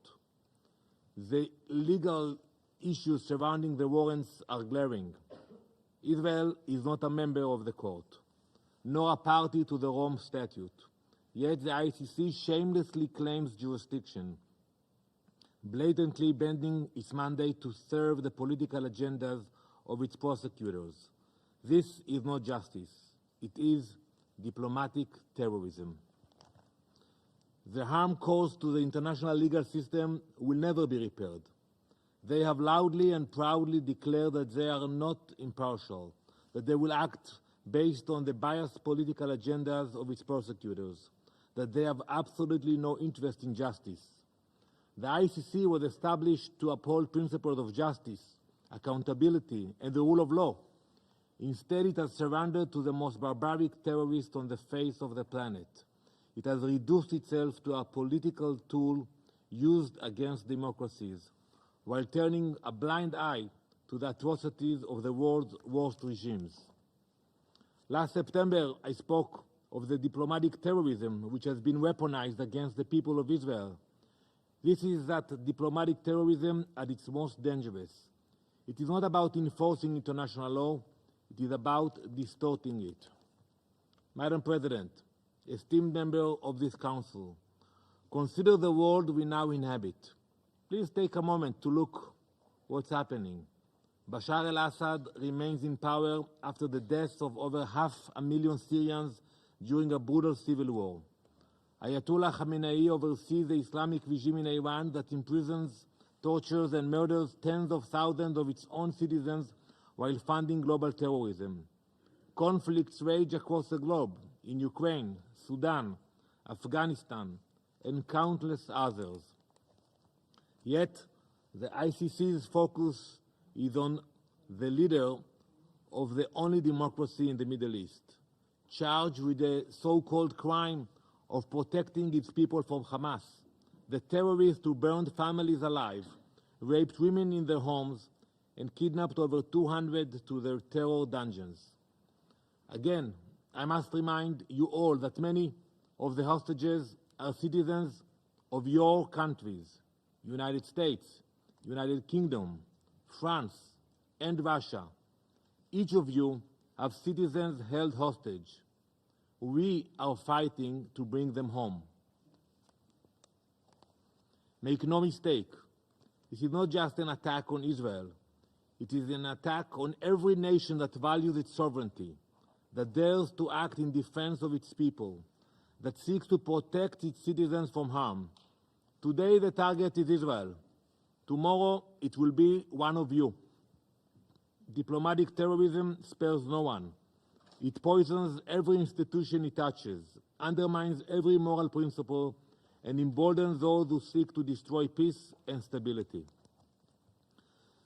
The legal issues surrounding the warrants are glaring. Israel is not a member of the court, nor a party to the Rome Statute. Yet the ICC shamelessly claims jurisdiction, blatantly bending its mandate to serve the political agendas of its prosecutors. This is not justice. It is diplomatic terrorism. The harm caused to the international legal system will never be repaired. They have loudly and proudly declared that they are not impartial, that they will act based on the biased political agendas of its prosecutors, that they have absolutely no interest in justice. The ICC was established to uphold principles of justice, accountability, and the rule of law. Instead, it has surrendered to the most barbaric terrorists on the face of the planet. It has reduced itself to a political tool used against democracies, while turning a blind eye to the atrocities of the world's worst regimes. Last September, I spoke of the diplomatic terrorism which has been weaponized against the people of Israel. This is that diplomatic terrorism at its most dangerous. It is not about enforcing international law, it is about distorting it. Madam President, esteemed member of this Council, consider the world we now inhabit. Please take a moment to look what's happening. Bashar al-Assad remains in power after the deaths of over 500,000 Syrians during a brutal civil war. Ayatollah Khamenei oversees the Islamic regime in Iran that imprisons, tortures, and murders tens of thousands of its own citizens while funding global terrorism. Conflicts rage across the globe, in Ukraine, Sudan, Afghanistan, and countless others. Yet, the ICC's focus is on the leader of the only democracy in the Middle East, charged with the so-called crime of protecting its people from Hamas, the terrorists who burned families alive, raped women in their homes, and kidnapped over 200 to their terror dungeons. Again, I must remind you all that many of the hostages are citizens of your countries, United States, United Kingdom, France, and Russia. Each of you have citizens held hostage. We are fighting to bring them home. Make no mistake, this is not just an attack on Israel. It is an attack on every nation that values its sovereignty, that dares to act in defense of its people, that seeks to protect its citizens from harm. Today the target is Israel. Tomorrow it will be one of you. Diplomatic terrorism spares no one. It poisons every institution it touches, undermines every moral principle, and emboldens those who seek to destroy peace and stability.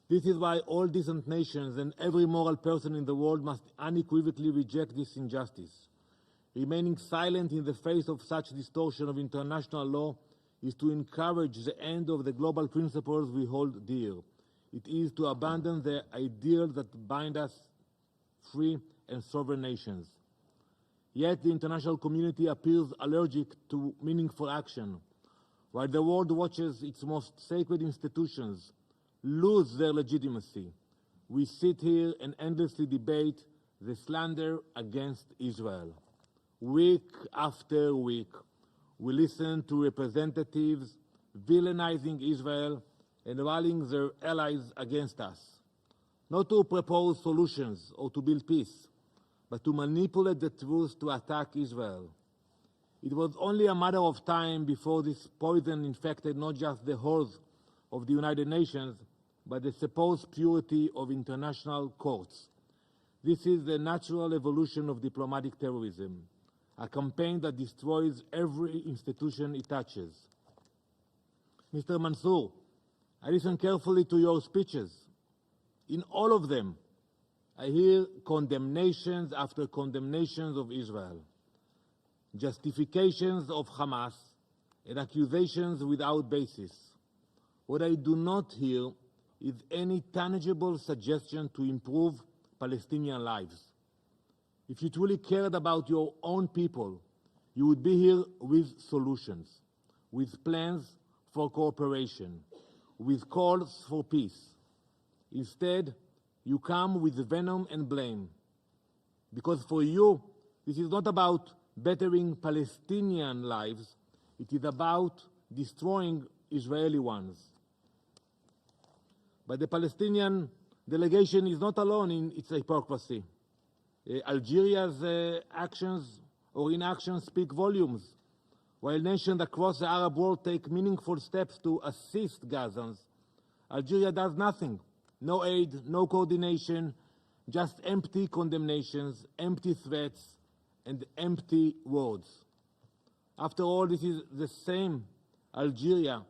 This is why all decent nations and every moral person in the world must unequivocally reject this injustice. Remaining silent in the face of such distortion of international law is to encourage the end of the global principles we hold dear. It is to abandon the ideals that bind us free and sovereign nations. Yet the international community appears allergic to meaningful action. While the world watches its most sacred institutions lose their legitimacy, we sit here and endlessly debate the slander against Israel. Week after week, we listen to representatives villainizing Israel and rallying their allies against us, not to propose solutions or to build peace, but to manipulate the truth to attack Israel. It was only a matter of time before this poison infected not just the halls of the United Nations, but the supposed purity of international courts. This is the natural evolution of diplomatic terrorism, a campaign that destroys every institution it touches. Mr. Mansour, I listened carefully to your speeches. In all of them, I hear condemnations after condemnations of Israel, justifications of Hamas, and accusations without basis. What I do not hear is any tangible suggestion to improve Palestinian lives. If you truly cared about your own people, you would be here with solutions, with plans for cooperation, with calls for peace. Instead, you come with venom and blame. Because for you, this is not about bettering Palestinian lives, it is about destroying Israeli ones. But the Palestinian delegation is not alone in its hypocrisy. Algeria's actions or inactions speak volumes. While nations across the Arab world take meaningful steps to assist Gazans, Algeria does nothing. No aid, no coordination, just empty condemnations, empty threats, and empty words. After all, this is the same Algeria,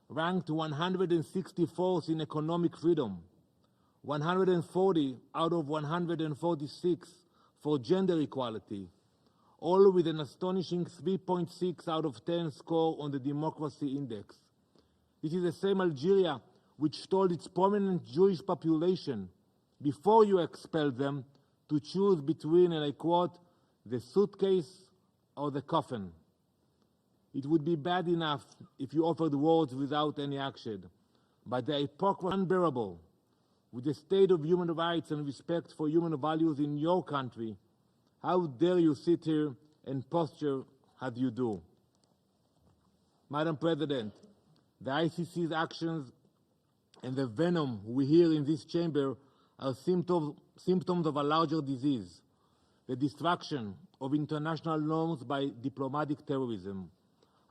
ranked 164th in economic freedom, 140 out of 146 for gender equality, all with an astonishing 3.6 out of 10 score on the Democracy Index. This is the same Algeria which told its prominent Jewish population, before you expel them, to choose between, and I quote, the suitcase or the coffin. It would be bad enough if you offered words without any action, but the hypocrisy is unbearable. With the state of human rights and respect for human values in your country, how dare you sit here and posture as you do? Madam President, the ICC's actions and the venom we hear in this chamber are symptoms of a larger disease, the destruction of international norms by diplomatic terrorism,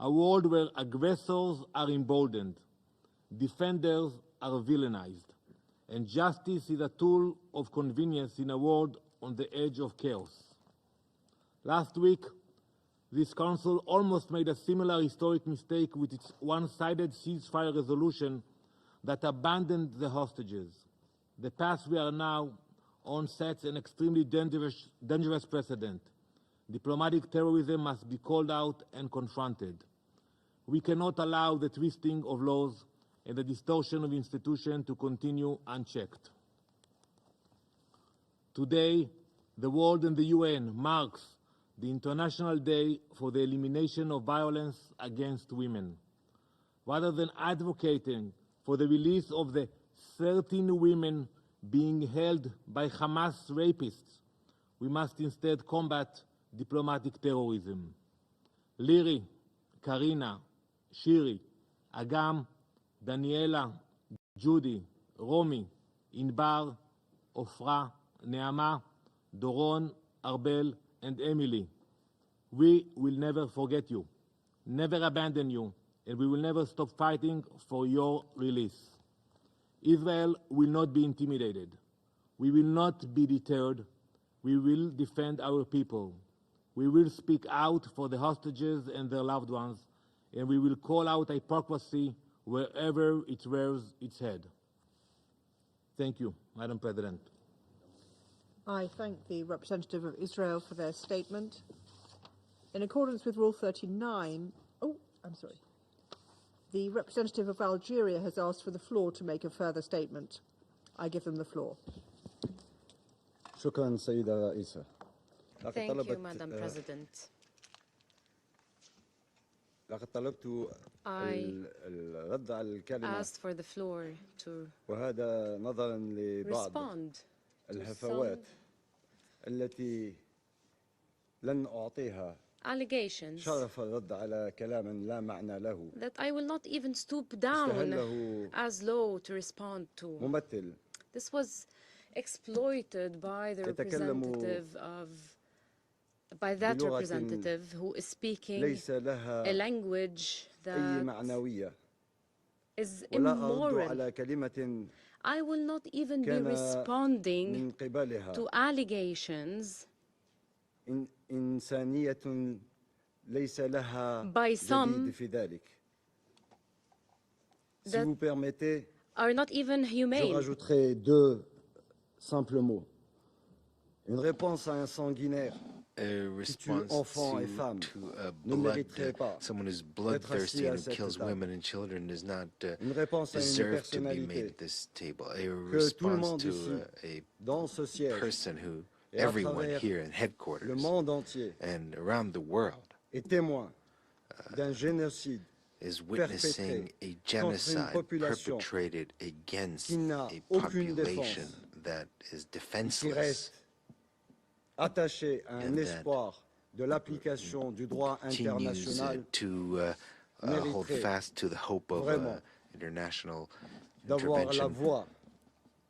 a world where aggressors are emboldened, defenders are villainized, and justice is a tool of convenience in a world on the edge of chaos. Last week, this Council almost made a similar historic mistake with its one-sided ceasefire resolution that abandoned the hostages. The path we are now on sets an extremely dangerous precedent. Diplomatic terrorism must be called out and confronted. We cannot allow the twisting of laws and the distortion of institutions to continue unchecked. Today, the world and the UN marks the International Day for the Elimination of Violence Against Women. Rather than advocating for the release of the 13 women being held by Hamas rapists, we must instead combat diplomatic terrorism. Liri, Karina, Shiri, Agam, Daniela, Judy, Romy, Inbar, Ofra, Neama, Doron, Arbel, and Emily. We will never forget you, never abandon you, and we will never stop fighting for your release. Israel will not be intimidated. We will not be deterred. We will defend our people. We will speak out for the hostages and their loved ones, and we will call out hypocrisy wherever it rears its head. Thank you, Madam President. I thank the representative of Israel for their statement. In accordance with Rule 39, the representative of Algeria has asked for the floor to make a further statement. I give them the floor. شكرا سيدة رئيسة. Thank you, Madam President. لقد طلبت الرد على الكلمة asked for the floor to وهذا نظرا لبعض respond الهفوات التي لن أعطيها allegations شرف الرد على كلام لا معنى له that I will not even stoop down as low to respond to. ممثل This was exploited by the representative who is speaking a language that is immoral. I will not even be responding to allegations by some that are not even humane. Je rajouterai deux simples mots. Une réponse à un sanguinaire qui tue enfants et femmes ne mériterait pas someone who's bloodthirsty and who kills women and children does not deserve to be made at this table. A response to a person who everyone here in headquarters and around the world est témoin d'un génocide is witnessing a genocide perpetrated against a population that is defenseless attaché à un espoir de l'application du droit international to hold fast to the hope of international d'avoir la voix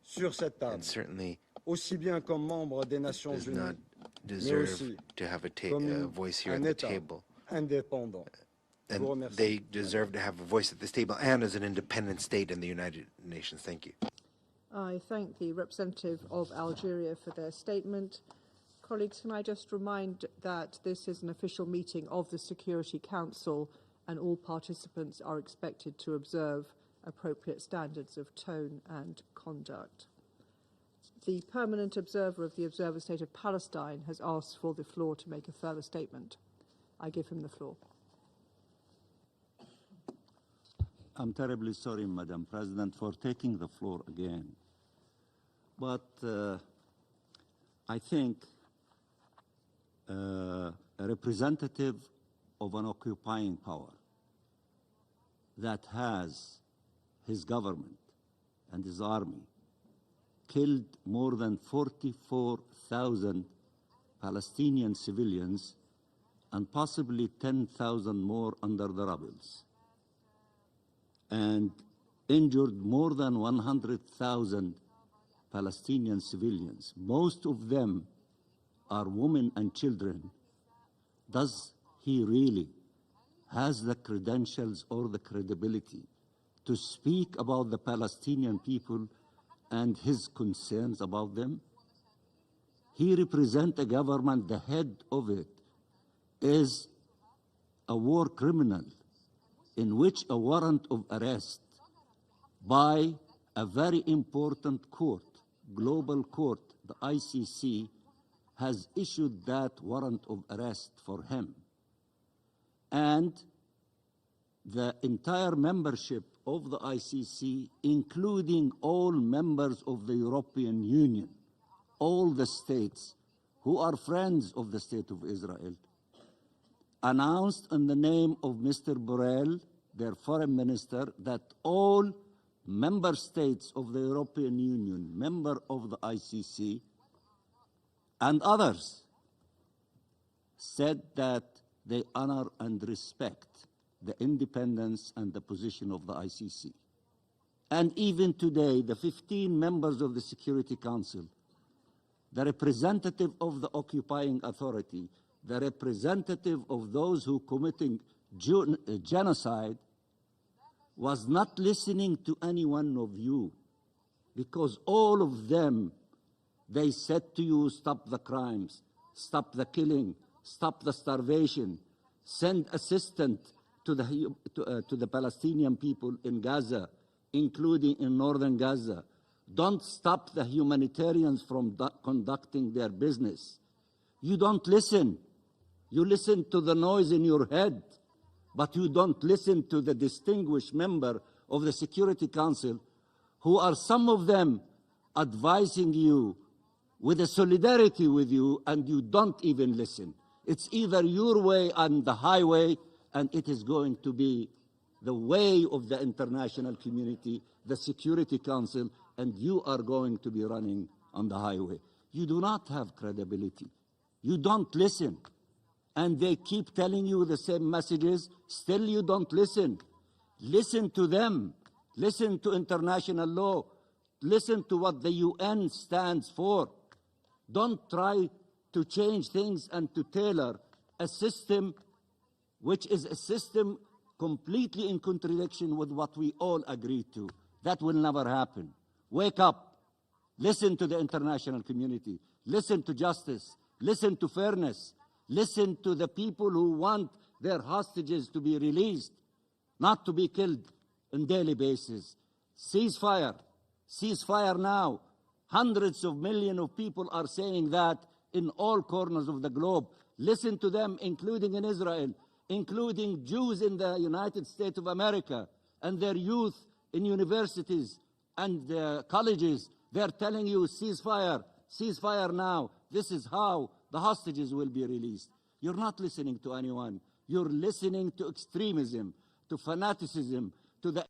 sur cette table, and certainly aussi bien comme membre des Nations does Unies, not mais deserve aussi to have a voice here at the table. Indépendant. And they deserve to have a voice at this table and as an independent state in the United Nations. Thank you. I thank the representative of Algeria for their statement. Colleagues, can I just remind that this is an official meeting of the Security Council and all participants are expected to observe appropriate standards of tone and conduct. The permanent observer of the Observer State of Palestine has asked for the floor to make a further statement. I give him the floor. I'm terribly sorry, Madam President, for taking the floor again. But I think a representative of an occupying power that has his government and his army killed more than 44,000 Palestinian civilians and possibly 10,000 more under the rebels, and injured more than 100,000 Palestinian civilians. Most of them are women and children. Does he really has the credentials or the credibility to speak about the Palestinian people and his concerns about them? He represents a government, the head of it is a war criminal in which a warrant of arrest by a very important court, global court, the ICC, has issued that warrant of arrest for him. And the entire membership of the ICC, including all members of the European Union, all the states who are friends of the State of Israel, announced in the name of Mr. Borrell, their foreign minister, that all member states of the European Union, member of the ICC, and others said that they honor and respect the independence and the position of the ICC. And even today, the 15 members of the Security Council, the representative of the occupying authority, the representative of those who committing genocide, was not listening to any one of you, because all of them, they said to you, stop the crimes, stop the killing, stop the starvation, send assistance to the Palestinian people in Gaza, including in northern Gaza. Don't stop the humanitarians from conducting their business. You don't listen. You listen to the noise in your head, but you don't listen to the distinguished member of the Security Council, who are some of them advising you with a solidarity with you, and you don't even listen. It's either your way and the highway, and it is going to be the way of the international community, the Security Council, and you are going to be running on the highway. You do not have credibility. You don't listen. And they keep telling you the same messages, still you don't listen. Listen to them. Listen to international law. Listen to what the UN stands for. Don't try to change things and to tailor a system which is a system completely in contradiction with what we all agree to. That will never happen. Wake up. Listen to the international community. Listen to justice. Listen to fairness. Listen to the people who want their hostages to be released, not to be killed on daily basis. Ceasefire. Ceasefire now. Hundreds of millions of people are saying that in all corners of the globe. Listen to them, including in Israel, including Jews in the United States of America, and their youth in universities and colleges. They're telling you, ceasefire, ceasefire now. This is how the hostages will be released. You're not listening to anyone. You're listening to extremism, to fanaticism, to the